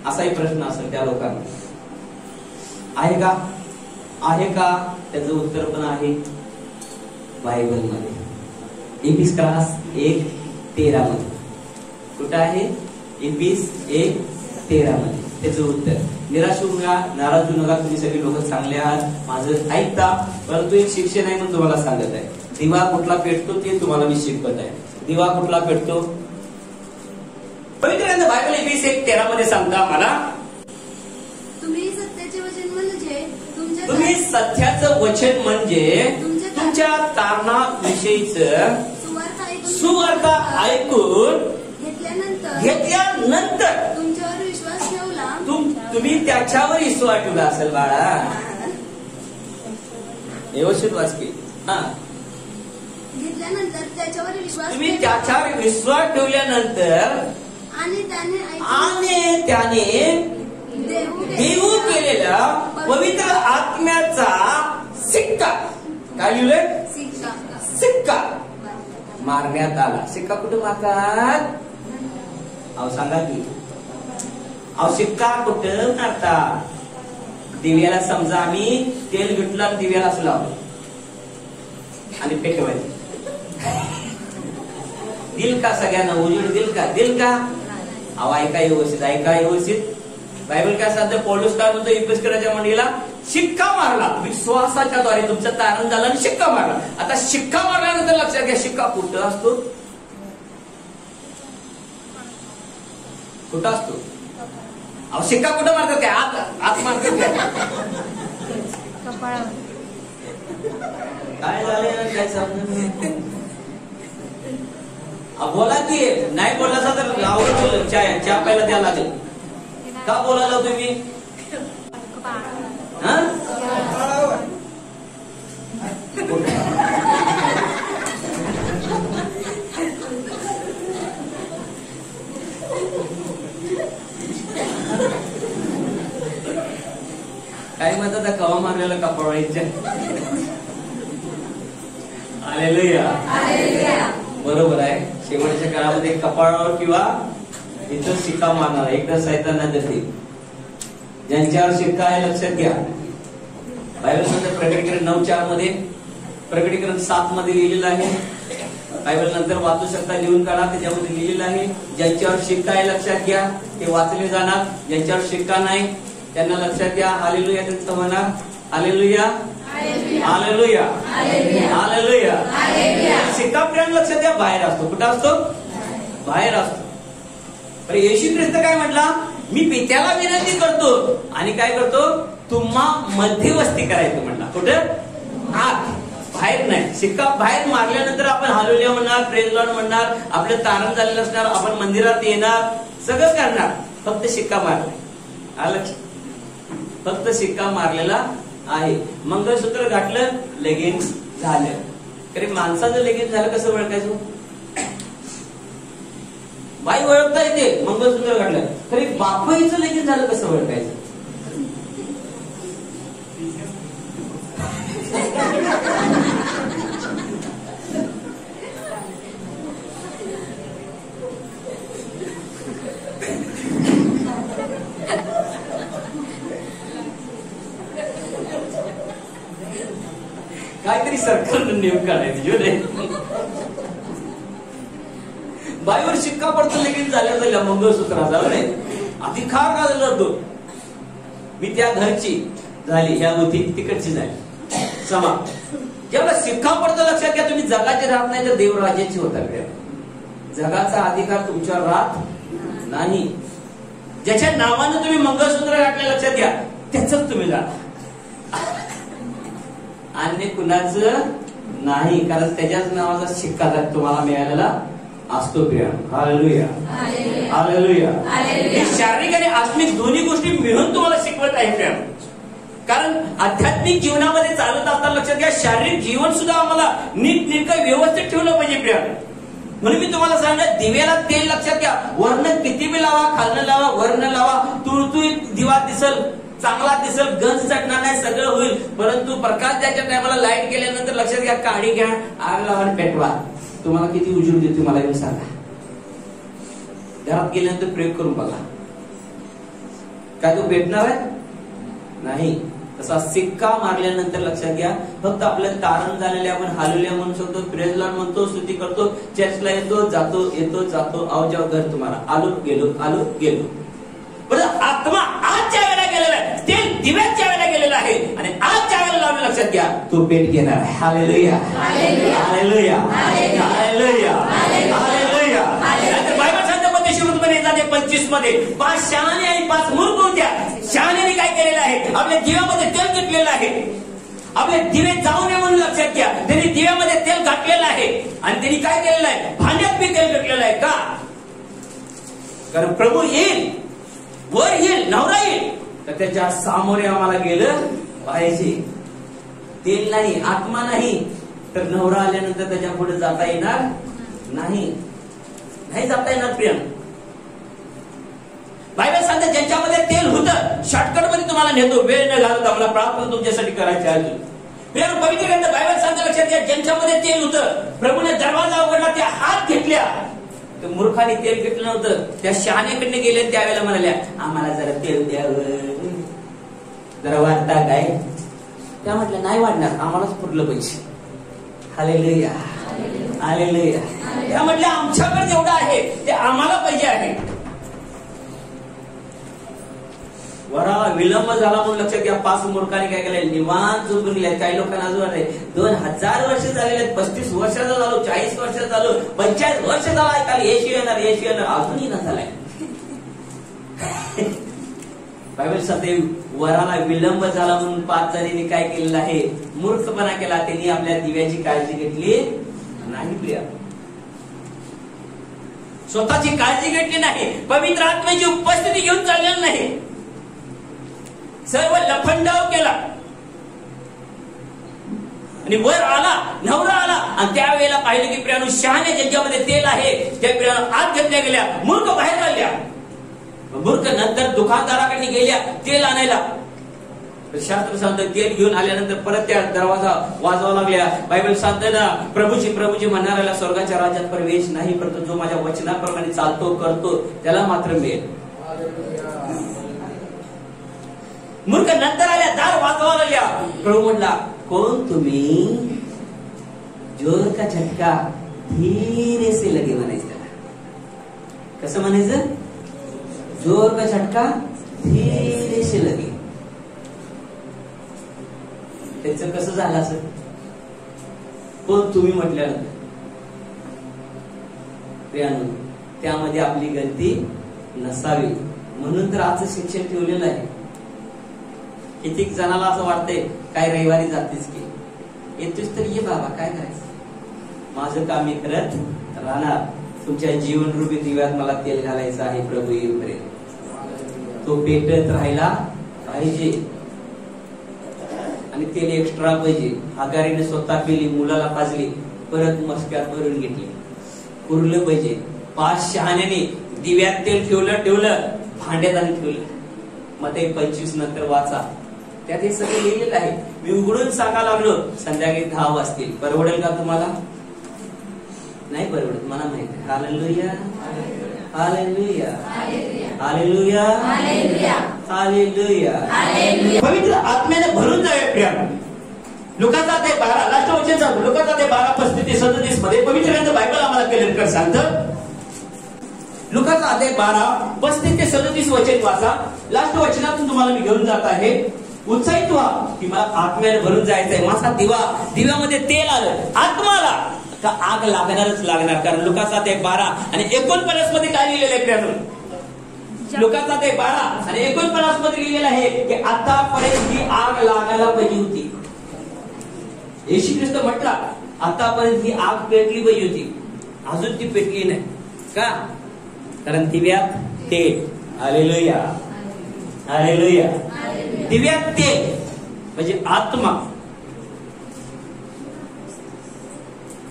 असाही प्रश्न असेल त्या लोकांना. आहे का? आहे का? त्याचं उत्तर पण आहे बायबलमध्ये. एपिस्क्रास 1:13 मध्ये. कुठं आहे? एपिस 1:13 मध्ये त्याचं उत्तर. निराश होऊ नका, नाराज होऊ नका, तुम्ही सगळे लोक चांगले आहात, माझं ऐकता. परंतु एक शिक्षण आहे म्हणून तुम्हाला सांगत आहे. दिवा कुठला पेटतो ते तुम्हाला मी शिकवत आहे. दिवा कुठला पेटतो? पवित्र ग्रंथ बायबल एपिस 1:13 मध्ये सांगता मला, तुम्ही सत्याचे वचन म्हणजे सत्याचं वचन म्हणजे तुमच्या कारणाविषयीचं सुवार्ता ऐकून घेतल्यानंतर तुमच्यावर विश्वास ठेवला. तुम्ही त्याच्यावर विश्वास ठेवला असेल बाळा. व्यवस्थित वाचकी. घेतल्यानंतर त्याच्यावर विश्वास, तुम्ही त्याच्यावर विश्वास ठेवल्यानंतर आणि त्याने देऊ केलेला पवित्र आत्म्याचा सिक्का, काय लिहिलंय? सिक्का मारण्यात आला. सिक्का कुठे मारतात? अहो सांगा की, अहो सिक्का कुठं मारतात? दिव्याला समजा आम्ही तेल घेतलं आणि दिव्याला असं लावलं आणि पेटवायचं. दिल का सगळ्यांना उजेड दिल का? दिल का? अहो ऐका व्यवस्थित, ऐका व्यवस्थित. बायबल काय सांगतं? पौलुस काय म्हणतो? इफिसकराच्या मंडळीला शिक्का मारला, विश्वासाच्या द्वारे तुमचं तारण झालं आणि शिक्का मारला. आता शिक्का मारल्यानंतर लक्षात घ्या, शिक्का कुठं असतो? कुठं असतो? अहो शिक्का कुठं मारतात काय? आत मारतात काय? कपाळावर. काय झालं काय समजलं? बोला की नाही बोलला तर आवडत चहा प्यायला द्यायला लागेल. का बोलायला तुम्ही? हा काय म्हणतात कवा मारलेला कपाळाच्या. हालेलुया. बरोबर आहे. शेवटच्या काळामध्ये कपाळावर किंवा इथं शिक्का मारणार एकदा सैताना देते. ज्यांच्यावर शिक्का आहे लक्षात घ्या. बायबल नंतर प्रकटीकरण 9:4 मध्ये, प्रकटीकरण 7 मध्ये लिहिलेलं आहे. बायबल नंतर वाचू शकता, लिहून काढा. त्याच्यामध्ये लिहिलेलं आहे ज्यांच्यावर शिक्का आहे लक्षात घ्या ते वाचले जाणार. ज्यांच्यावर शिक्का नाही त्यांना लक्षात घ्या. हालेलुया. त्यांचं म्हणा हालेलुया, हालेलुया, हालेलुया. शिक्का प्रेम लक्षात घ्या बाहेर असतो. कुठं असतो? बाहेर असतो. पण येशू ख्रिस्त काय म्हटला? मी पित्याला विनंती करतो आणि काय करतो? तुम्हा मध्यवस्ती करायचं म्हटला. कुठं? आत, बाहेर नाही. शिक्का बाहेर मारल्यानंतर आपण हालेलुया म्हणणार, प्रेज लॉर्ड म्हणणार, आपलं तारण झालेलं असणार, आपण मंदिरात येणार, सगळं करणार. फक्त शिक्का मारला. आलं? फक्त शिक्का मारलेला आहे. मंगळसूत्र घातलं, लगीन झालं. तरी माणसाचं लगीन झालं कसं ओळखायचं? बाई ओळखता येते मंगळसूत्र घातलं, तरी बापाईचं लगीन झालं कसं ओळखायचं? काहीतरी सरकारनं नियम काढायचे. बाईवर शिक्का पडतो लगीन झाल्या मंगळसूत्राचा अधिकार का जातो? मी त्या घरची झाली, ह्या होती तिकडची झाली, समा. जेव्हा शिक्का पडतो लक्षात घ्या, तुम्ही जगाचे राहत नाही तर देवराज्याची होतात. जगाचा अधिकार तुमच्यावर राहत नाही. ज्याच्या नावानं तुम्ही मंगळसूत्र घातले लक्षात घ्या त्याच तुम्ही जाता. अन्य कुणाचं नाही, कारण त्याच्याच नावाचा शिक्का तुम्हाला मिळालेला असतो. Priya hallelujah, hallelujah. शारीरिक आणि आत्मिक दोन्ही गोष्टी मिळून तुम्हाला शिकवत आहे प्रिया. कारण आध्यात्मिक जीवनामध्ये चालत असताना लक्षात घ्या शारीरिक जीवन सुद्धा आम्हाला नीट नेटकं व्यवस्थित ठेवलं पाहिजे प्रिया. म्हणून मी तुम्हाला सांगणार, दिव्याला तेल लक्षात घ्या, वरनं किती बी लावा, खालनं लावा, वरनं लावा, तुळतुळीत दिवा दिसल, चांगला दिसल, गंज चटणार नाही, सगळं होईल. परंतु प्रकाश द्यायच्या टायमाला लाईट गेल्यानंतर लक्षात घ्या काडी घ्या, आग लावा आणि पेटवा. तुम्हाला किती उजेड देते मला येऊन सांगा. घरात गेल्यानंतर प्रयोग करून बघा, काय तो पेटणार आहे? नाही. तसा शिक्का मारल्यानंतर लक्षात घ्या फक्त आपलं तारण झालेले आपण हालेलुया म्हणू शकतो, प्रेज लॉर्ड म्हणतो, स्तुती करतो, चर्चला येतो, जातो, येतो, जातो, आव जाव घर तुम्हाला, आलो गेलो, आलो गेलो. बरं, आत्मा आजच्या वेळेला गेलेला आहे, तेल दिव्याच्या वेळेला गेलेलं आहे आणि आजच्या वेळेला लावून लक्षात घ्या तो पेट घेणार आहे. Hallelujah, hallelujah, hallelujah, hallelujah. Bible सांगते 25 मध्ये 5 शहाणे आणि 5 मूर्ख होत्या. शहाण्याने काय केलेलं आहे? आपल्या दिव्यामध्ये तेल घेतलेलं आहे. आपले दिवे जाऊ नये म्हणून लक्षात घ्या त्यांनी दिव्यामध्ये तेल घातलेलं आहे आणि त्यांनी काय केलेलं आहे? भांड्यात बी तेल घातलेलं आहे. का? कारण प्रभू येईल, वर येईल, नवरा येईल, तर त्याच्या सामोरे आम्हाला गेलं पाहिजे. तेल नाही, आत्मा नाही, तर नवरा आल्यानंतर त्याच्या पुढे जाता येणार नाही, नाही जाता येणार. प्रियम बायबल सांगते ज्यांच्यामध्ये तेल होतं शॉर्टकट मध्ये तुम्हाला नेतो, वेळ न घालता मला प्रार्थना तुमच्यासाठी करायची आहे. प्रियम पवित्र ग्रंथ बायबल सांगते लक्षात घ्या ज्यांच्यामध्ये तेल होतं, प्रभूने दरवाजा उघडला, त्या हात घेतल्या. तर मूर्खाने तेल घेतलं नव्हतं, त्या शहाण्याकडे गेले, त्यावेळेला म्हणाल्या आम्हाला जरा तेल द्यावं, जरा वाढता काय? त्या म्हटलं नाही वाढणार, आम्हालाच पुरलं पाहिजे. Hallelujah, hallelujah. त्या म्हटल्या आमच्याकडे जेवढं आहे ते आम्हाला पाहिजे आहे. वराला विलंब झाला म्हणून लक्षात घ्या 5 मूर्खाने काय केलंय? निवांत झोपून गेले. काही लोकांना अजून आहे 2000 वर्ष झालेले आहेत, 35 वर्षाचा झालो, 40 वर्षाचा झालो, 45 वर्ष झाला, ऐकायला येशू येणार, येशू येणार, अजूनही न झालाय. बायबल सांगते वराला विलंब झाला म्हणून 5 जणींनी काय केलेलं आहे, मूर्खपणा केला. त्यांनी आपल्या दिव्याची काळजी घेतली नाही. प्रिया, स्वतःची काळजी घेतली नाही, पवित्र आत्म्याची उपस्थिती घेऊन चाललेलं नाही, सर्व लफंडाव केला. आणि वर आला, नवरा आला, आणि त्यावेळेला पाहिलं की प्रियानो शहाणे ज्यांच्यामध्ये तेल आहे त्या प्रियानो आत घेतल्या गेल्या, मूर्ख बाहेर आल्या. मूर्ख नंतर दुकानदाराकडे गेल्या तेल आणायला. शास्त्र सांगतं तेल घेऊन आल्यानंतर परत त्या दरवाजा वाजवा लागल्या. बायबल सांगतं ना, प्रभूची प्रभूची म्हणणाऱ्याला स्वर्गाच्या राज्यात प्रवेश नाही, परंतु जो माझ्या वचनाप्रमाणे चालतो करतो त्याला मात्र मिळेल. मूर्ख नंतर आल्या, दार वाजवा लागल्या. प्रभू म्हणला, कोण तुम्ही? जोर का झटका धीरे से लगे म्हणायचं. कसं म्हणायचं? जोर का झटका धीरे से लगे. त्याचं कसं झालं असं? कोण तुम्ही म्हटल्यानंतर प्रियानो त्यामध्ये आपली गलती नसावी म्हणून तर आजचं शिक्षण ठेवलेलं आहे. कितीक जणाला असं वाटतंय काय रविवारी जातेच की, येतोच तर ये बाबा, काय करायचं, माझं काम मी करत राहणार. तुमच्या जीवनरूपी दिव्यात मला तेल घालायचं आहे. प्रभू येईपर्यंत तो पेटत राहायला पाहिजे आणि तेल एक्स्ट्रा पाहिजे. आगारीने स्वतः पिली, मुलाला पाजली, परत मस्क्यात भरून घेतली, उरलं पाहिजे. 5 शहाण्याने दिव्यात तेल ठेवलं, भांड्यात आणि ठेवलं. मते 25 नंतर वाचा, त्यात हे सगळं लिहिलेलं आहे. मी उघडून सांगा लागलो संध्याकाळी 10 वाजतील. परवडेल का तुम्हाला? नाही परवडत, मला माहिती. Hallelujah, hallelujah, hallelujah, hallelujah. पवित्र आत्म्याने भरून जावे प्रियानो. लुकाचा ते 12 लास्ट वचन सांगतो. लुकाचा ते 12:35-37 मध्ये पवित्र ग्रंथ बायबल आम्हाला क्लिअर कर सांगतं. लुकाचा अध्याय 12:35-37 वचन वाचा. लास्ट वचनातून तुम्हाला मी घेऊन जात आहे. उत्साहित व्हा की मला आत्म्याने भरून जायचंय. माझा दिव्यामध्ये तेल आलं, आत्मा आला का आग लागणारच लागणार. कारण लुकाचा अध्याय 12 आणि 49 मध्ये काय लिहिलेलं आहे प्रियानो? लुकाचा अध्याय 12 आणि 49 मध्ये लिहिलेलं आहे की आतापर्यंत ही आग लागायला पाहिजे होती. येशू ख्रिस्त म्हटला आतापर्यंत ही आग पेटली पाहिजे होती, अजून ती पेटली नाही. का? कारण दिव्यात तेल. Hallelujah, hallelujah. दिव्यात तेल म्हणजे आत्मा.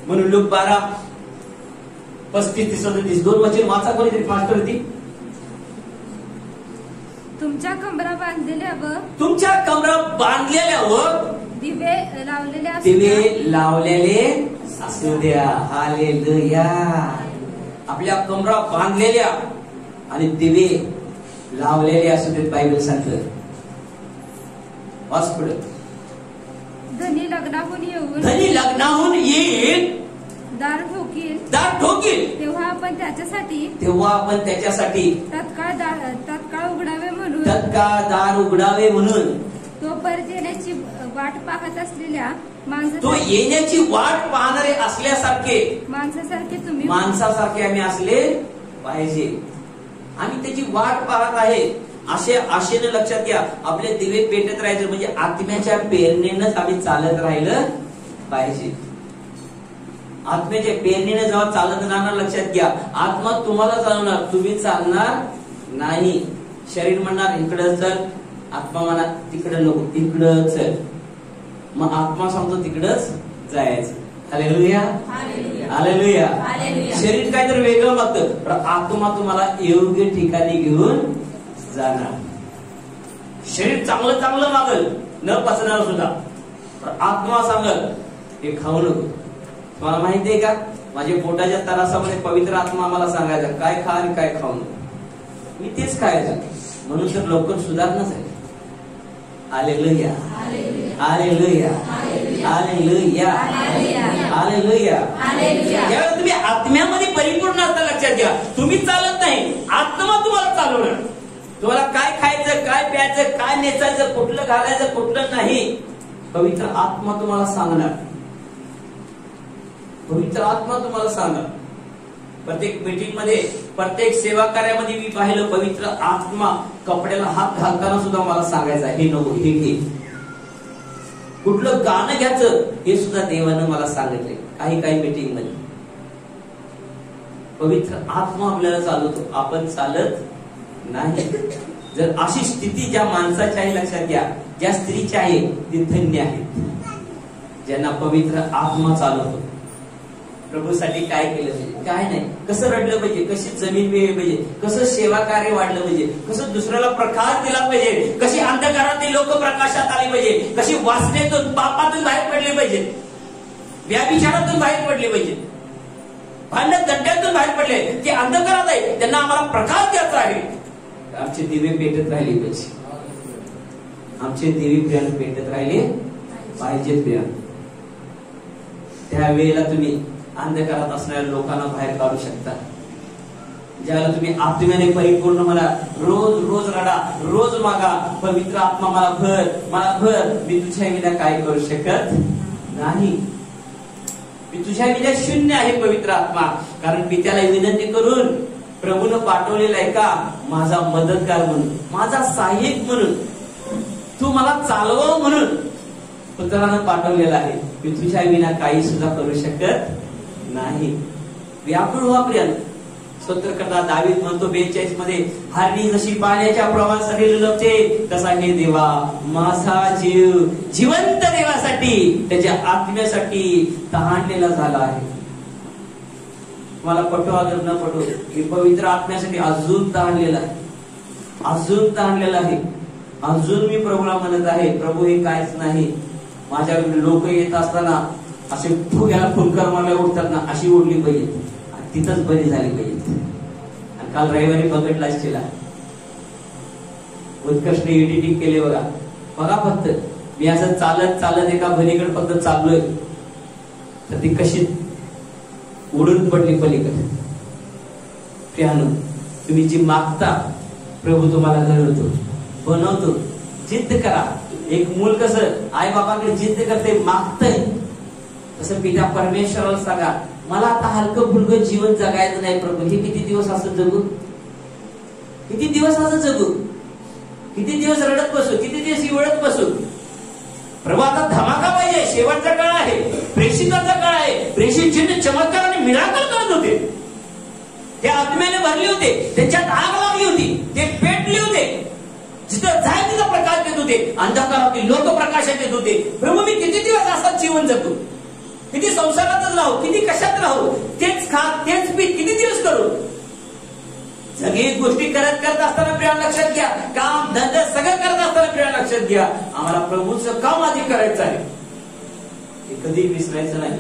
म्हणून लूक 12:35-37 2 वचन वाचा कोणीतरी मास्टर ती. तुमच्या कमरा बांधलेल्या व तुमच्या कमरा बांधलेल्या व दिवे लावलेले असू द्या. हालेलुया. आपल्या कमरा बांधलेल्या आणि दिवे लावलेले असू देत. बायबल सांगतं. वाच पुढे. धनी लग्नाहून येईल, दार ठोकील तेव्हा आपण त्याच्यासाठी तत्काळ दार उघडावे म्हणून तो परत येण्याची वाट पाहत असलेल्या पाहणारे असल्यासारखे माणसासारखे आम्ही असले पाहिजे. आम्ही त्याची वाट पाहत आहे असे आशेने लक्षात घ्या. आपले दिवे पेटत राहायचे म्हणजे आत्म्याच्या प्रेरणेनंच आम्ही चालत राहिलं पाहिजे. आत्म्याच्या प्रेरणेने जेव्हा चालत राहणार लक्षात घ्या, आत्मा तुम्हाला चालवणार, तुम्ही चालणार नाही. शरीर म्हणणार इकडं चल, आत्मा म्हणा तिकडं नको, इकडं चल. मग आत्मा सांगतो तिकडच जायचं. Hallelujah, hallelujah. शरीर काहीतरी वेगळं मागतं, पण आत्मा तुम्हाला योग्य ठिकाणी घेऊन जाणार. शरीर चांगलं चांगलं मागल, न पचणार सुद्धा, पण आत्मा सांगल हे खाऊ नको. तुम्हाला माहिती आहे का, माझ्या पोटाच्या तरासामध्ये पवित्र आत्मा आम्हाला सांगायचा काय खा आणि काय खाऊ नको. मी तेच खायचं, म्हणून तर लवकर सुधारणा झाली. Hallelujah, hallelujah, hallelujah, hallelujah. ज्यावेळेस तुम्ही आत्म्यामध्ये परिपूर्ण असता लक्षात घ्या, तुम्ही चालत नाही, आत्मा तुम्हाला चालवणार. तुम्हाला काय खायचं, काय प्यायचं, काय नेसायचं, कुठलं घालायचं, कुठलं नाही, पवित्र आत्मा तुम्हाला सांगणार. पवित्र आत्मा तुम्हाला सांगणार. प्रत्येक मीटिंग मध्ये, प्रत्येक सेवा कार्यामध्ये मी पाहिलं पवित्र आत्मा कपड्याला हात घालताना सुद्धा मला सांगायचा, हे नको, हे घे. कुठलं गाणं घ्यायचं हे सुद्धा देवानं मला सांगितले. काही मीटिंग मध्ये पवित्र आत्मा आपल्याला चालवतो, आपण चालत नाही. जर अशी स्थिती ज्या माणसाची आहे, लक्षात घ्या, ज्या स्त्रीची आहे ती धन्य आहेत, ज्यांना पवित्र आत्मा चालवतो. प्रभूसाठी काय केलं पाहिजे, काय नाही, कसं रडलं पाहिजे, कशी जमीन मिळली पाहिजे, कसं सेवा कार्य वाढलं पाहिजे, कसं दुसऱ्याला प्रकाश दिला पाहिजे, कशी अंधकारातील लोक प्रकाशात आली पाहिजे, कशी वासनेतून पापातून बाहेर पडले पाहिजे, व्याभिचारातून बाहेर पडले पाहिजे, भांडण दंड्यातून बाहेर पडले, ते अंधकारात आहे, त्यांना आम्हाला प्रकाश द्यायचा आहे. आमचे दिवे पेटत राहिले पाहिजे, आमचे दिवे प्रियान पेटत राहिले पाहिजेत प्रियान. त्यावेळेला तुम्ही अंधकारात असणाऱ्या लोकांना बाहेर काढू शकता. ज्यावेळेला तुम्ही आत्म्याने परिपूर्ण, मला रोज रोज रडा, रोज मागा, पवित्र आत्मा मला भर, मला भर, मी तुझ्या विना काय करू शकत नाही, मी तुझ्या विना शून्य आहे पवित्र आत्मा. कारण मी त्याला विनंती करून प्रभूनं पाठवलेला आहे का, माझा मदतगार म्हणून, माझा सहाय्यक म्हणून, तू मला चालव म्हणून पुत्रानं पाठवलेला आहे. मी तुझ्या विना काही सुद्धा करू शकत नाही. व्याकुळ व्हा प्रिय. स्तोत्रकर्ता दावीद म्हणतो 42 मध्ये, हरणी जशी पाण्याच्या प्रवाहासाठी लपते, तसा हे देवा माझा जीव जिवंत देवासाठी, त्याच्या आत्म्यासाठी तहानलेला झाला आहे. मला पटो अगर न पटो, हे पवित्र आत्म्यासाठी अजून तहानलेला आहे, अजून तहानलेला आहे. अजून मी प्रभूला म्हणत आहे, प्रभू हे काहीच नाही, माझ्याकडे लोक येत असताना असे फुग्याला फुलकर मला उठतात ना, अशी ओढली पाहिजे, तिथंच बरी झाली पाहिजे. आणि काल रविवारी बघितला असलेला उत्कर्षने एडिटिंग केले बघा, बघा फक्त मी असं चालत चालत एका बलीकडे फक्त चाललोय, तर ती कशी उडून पडली पलीकडे. प्रियानो, तुम्ही जी मागता प्रभू तुम्हाला घडवतो, बनवतो. जिद्द करा. एक मूल कसं आई बाबाकडे जिद्द करते, मागतय, तसं पिता परमेश्वराला सांगा, मला आता हलकं फुलकं जीवन जगायचं नाही प्रभू. हे किती दिवस असं जगू, किती दिवस असं जगू, किती दिवस रडत बसू, किती दिवस इवळत बसू. प्रभू आता धमाका पाहिजे, शेवटचा काळ आहे, प्रेषिताचा काळ आहे. प्रेषित चिन्ह चमत्कार आणि मिराकल करत होते, ते आत्म्याने भरले होते, त्यांच्यात आग लागली होती, ते पेटले होते, जिथं जाय तिथं प्रकाश देत होते, अंधकारातील लोक प्रकाशात येत होते. प्रभू मी किती दिवस असं जीवन जगू, किती संसारातच राहू, किती कशात राहू, तेच खा तेच पी, किती दिवस करू. सगळी गोष्टी करत असताना प्रिया लक्षात घ्या, काम धंदा सगळं करत असताना प्रिया लक्षात घ्या, आम्हाला प्रभूचं काम आधी करायचं आहे, हे कधी विसरायचं नाही.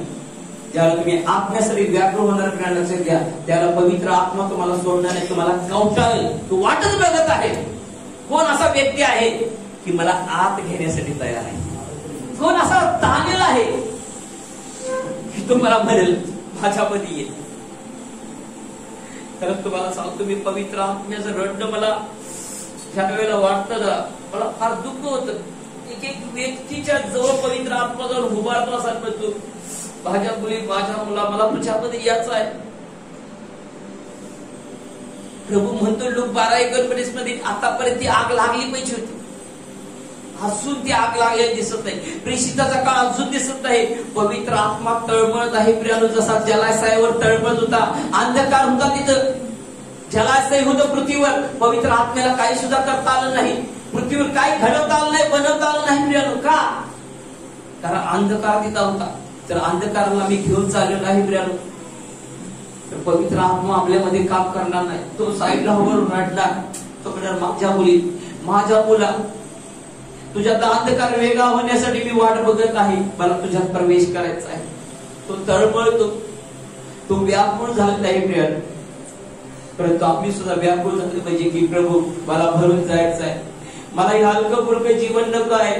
ज्यावेळेला तुम्ही आत्म्यासाठी व्याकुळ होणार प्रिया लक्षात घ्या, त्याला पवित्र आत्मा तुम्हाला सोडणार नाही, तुम्हाला कवटाळेल. तो वाटच बघत आहे, कोण असा व्यक्ती आहे की मला आत घेण्यासाठी तयार आहे, कोण असा ताणलेला आहे की तुम्हाला म्हणेल माझ्यामध्ये ये. तर तुम्हाला सांगतो, मी पवित्र आत्म्याचं रडणं मला ज्या वेळेला वाटतं ना, मला फार दुःख होतं. एक एक व्यक्तीच्या जवळ पवित्र आत्मा जाऊन उभारतो असा म्हणतो, माझ्या मुली, माझ्या मुला, मला तुझ्यामध्ये यायचं आहे. प्रभू म्हणतो लोक 12:39 मध्ये, आतापर्यंत ती आग लागली पाहिजे होती, अजून ती आग लागलेली दिसत नाही. प्रेषिताचा काळ अजून दिसत नाही. पवित्र आत्मा तळमळत आहे प्रियानो, जसा जलाशयावर तळमळत होता, अंधकार होता तिथं, जलाशय होतं पृथ्वीवर. पवित्र आत्म्याला काही सुद्धा करता आलं नाही, पृथ्वीवर काही घडवता आलं नाही, बनवता आलं नाही प्रियानो. का? कारण अंधकार तिथं होता. तर अंधकाराला मी घेऊन चाललो नाही प्रियानो, तर पवित्र आत्मा आपल्यामध्ये काम करणार नाही. तो साईडला होऊन रडला, तो म्हणणार माझ्या मुली, माझ्या मुला, तुझ्यात अंधकार वेगळा होण्यासाठी मी वाट बघत आहे, मला तुझ्यात प्रवेश करायचा आहे. तो तळमळतो, तो व्याकुळ झालेला आहे प्रिय. परंतु आम्ही सुद्धा व्याकुळ झाले पाहिजे की प्रभू मला भरून जायचं आहे, मला हे हलकं फुलकं जीवन नको आहे.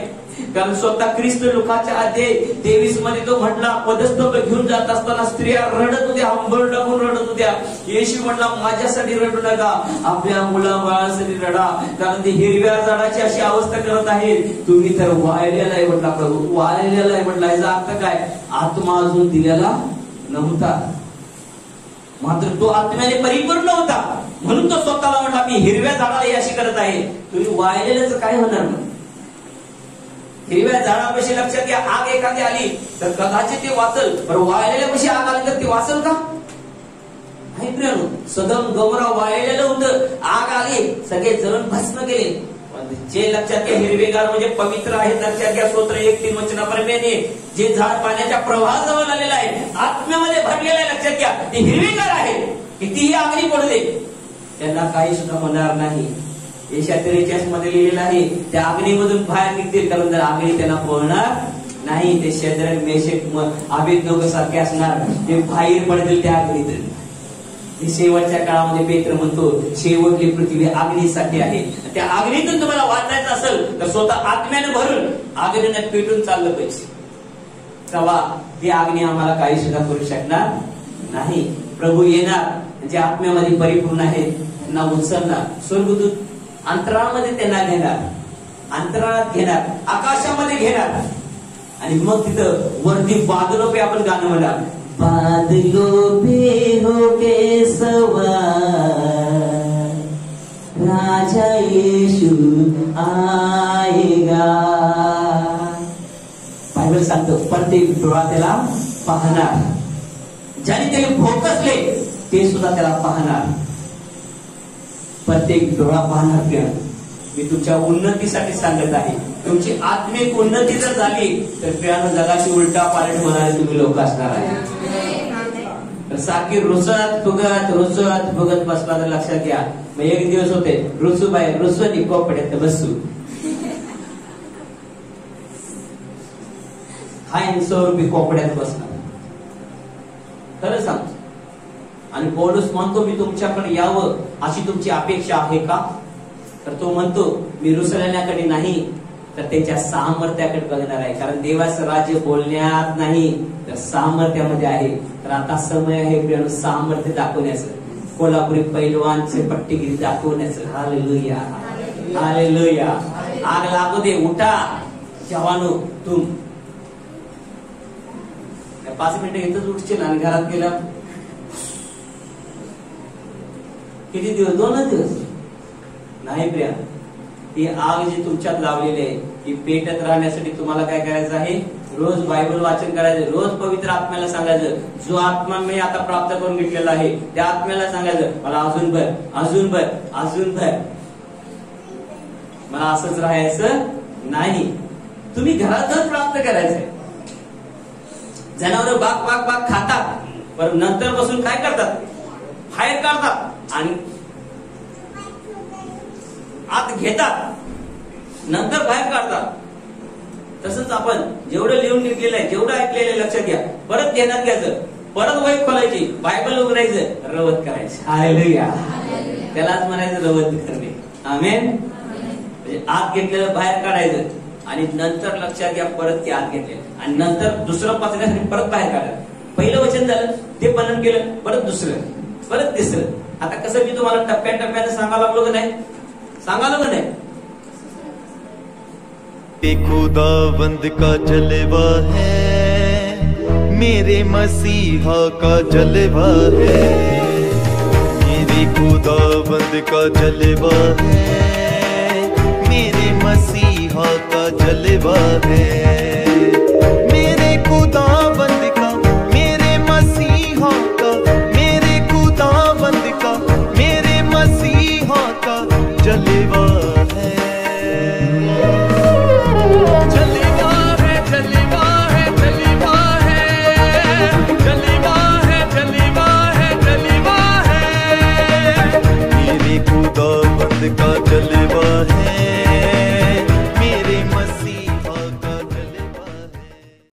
कारण स्वतः ख्रिस्त लोकांच्या आधी 23 मध्ये तो म्हटला, पदस्तंभ घेऊन जात असताना स्त्रिया रडत होत्या, हंबळ टाकून रडत होत्या. येशू म्हटला माझ्यासाठी रडू नका, आपल्या मुला बाळासाठी रडा, कारण ते हिरव्या झाडाची अशी अवस्था करत आहे, तुम्ही तर वाळलेला आहे म्हटला प्रभू, वाळलेला आहे म्हटला. याचा अर्थ काय? आत्मा अजून दिलेला नव्हता. मात्र तो आत्म्याने परिपूर्ण होता, म्हणून तो स्वतःला म्हटला मी हिरव्या झाडाला याशी करत आहे. तुम्ही वाळलेल्याच काय होणार मग? हिरव्या झाडापाशी लक्षात घ्या, आग एखादी आली तर कदाचित ते वाचल, पण वाळलेल्यापाशी आग आली तर ते वाचल का? नाही प्रियानो, सदम गमोरा वाळलेलं होतं, आग आली सगळे जळून भस्म केले. जे लक्षात घ्या हिरवेगार म्हणजे पवित्र आहेत. लक्षात घ्या स्तोत्र 1:3 वचनाप्रमाणे जे झाड पाण्याच्या प्रवाहाजवळ आलेलं आहे, आत्म्यामध्ये भरलेलं आहे, लक्षात घ्या ते हिरवेगार आहे. कितीही आगरी पडू दे त्यांना काही सुद्धा होणार नाही. यशाया 43 मध्ये लिहिलेलं आहे त्या आगीमधून बाहेर निघतील, कारण जर आगरी त्यांना पळणार नाही. ते शद्रक मेशक अबेदनगो सारखे असणार, ते बाहेर पडतील त्या आगीतून. शेवटच्या काळामध्ये पेत्र म्हणतो शेवटली पृथ्वी अग्नीसाठी आहे. त्या अग्नीतून तुम्हाला वाचायचं असेल तर स्वतः आत्म्याने भरून अग्नीने पेटून चाललं पाहिजे. तेव्हा ती अग्नी आम्हाला काही सुद्धा करू शकणार नाही. प्रभू येणार जे आत्म्यामध्ये परिपूर्ण आहेत त्यांना उचलणार, स्वर्गदूत अंतराळामध्ये त्यांना घेणार, अंतराळात घेणार, आकाशामध्ये घेणार आणि मग तिथं वरती बादलों पे आपण गाणं म्हणणार, बादलों पे होके सवार राजा येशू आएगा. बायबल सांगतो प्रत्येक डोळा त्याला पाहणार, ज्याने त्याला भोकसले ते सुद्धा त्याला पाहणार. प्रत्येक डोळा पाहणार. किंवा मी तुमच्या उन्नतीसाठी सांगत आहे. तुमची आत्मिक उन्नती जर झाली तर प्रियानो जगाची उलटा पालट होणारे तुम्ही लोक असणार आहे. सारखी रुसत फुगत बसला तर लक्षात घ्या मग एक दिवस होते रुसूबाई रुसवती कोपड्यात बसू हा 100 रुपये कोपड्यात बसला. खरं सांगतो. आणि पौलुस म्हणतो मी तुमच्याकडे यावं अशी तुमची अपेक्षा आहे का? तर तो म्हणतो मी रुसलेल्याकडे नाही तर त्यांच्या सामर्थ्याकडे बघणार आहे. कारण देवाचं राज्य बोलण्यात नाही तर सामर्थ्यामध्ये आहे. तर आता समय आहे प्रियानो सामर्थ्य दाखवण्याचं, कोल्हापुरी पैलवानचे पट्टीगिरी दाखवण्याचं. Hallelujah hallelujah. आग लागू दे, उठा जवानो. तुम 5 मिनिटं इथंच उठशील आणि घरात गेला किती दिवस? 2 दिवस नाही प्रिया. ती आग जी तुमच्यात लावलेली आहे ती पेटत राहण्यासाठी तुम्हाला काय करायचं आहे? रोज बायबल वाचन करायचं, रोज पवित्र आत्म्याला सांगायचं, जो आत्मा मी आता प्राप्त करून घेतलेला आहे त्या आत्म्याला सांगायचं मला अजून भर, अजून भर, अजून भर. मला असंच राहायचं नाही. तुम्ही घरातच प्राप्त करायचंय. जनावर बाग बाग बाग खातात पण नंतर बसून काय करतात? बाहेर काढतात आणि आत घेतात, नंतर बाहेर काढतात. तसंच आपण जेवढं लिहून घेतलेलं आहे, जेवढं ऐकलेलं आहे लक्षात घ्या, परत ध्यानात घ्यायचं, परत वही खोलायची, बायबल उघडायचं, रवत करायचं. हालेलुया. त्यालाच म्हणायचं रवत करणे. आमेन. म्हणजे आत घेतलेलं बाहेर काढायचं आणि नंतर लक्षात घ्या परत ते आत घेतलेलं आणि नंतर दुसरं पचण्यासाठी परत बाहेर काढायचं. पहिलं वचन झालं ते मनन केलं, परत दुसरं, परत तिसरं. आता कसं मी तुम्हाला टप्प्याटप्प्याने सांगायला लागलो का नाही? सांगायला का नाही? खुदावंद का जलवा है, मेरे मसीहा का जलवा है, मेरे खुदावंद का जलवा है, मेरे मसीहा का जलवा है, मेरे खुदावंद का, मेरे मसीहा का, मेरे खुदावंद का, मेरे मसीहा का जलवा है. का जलवा है,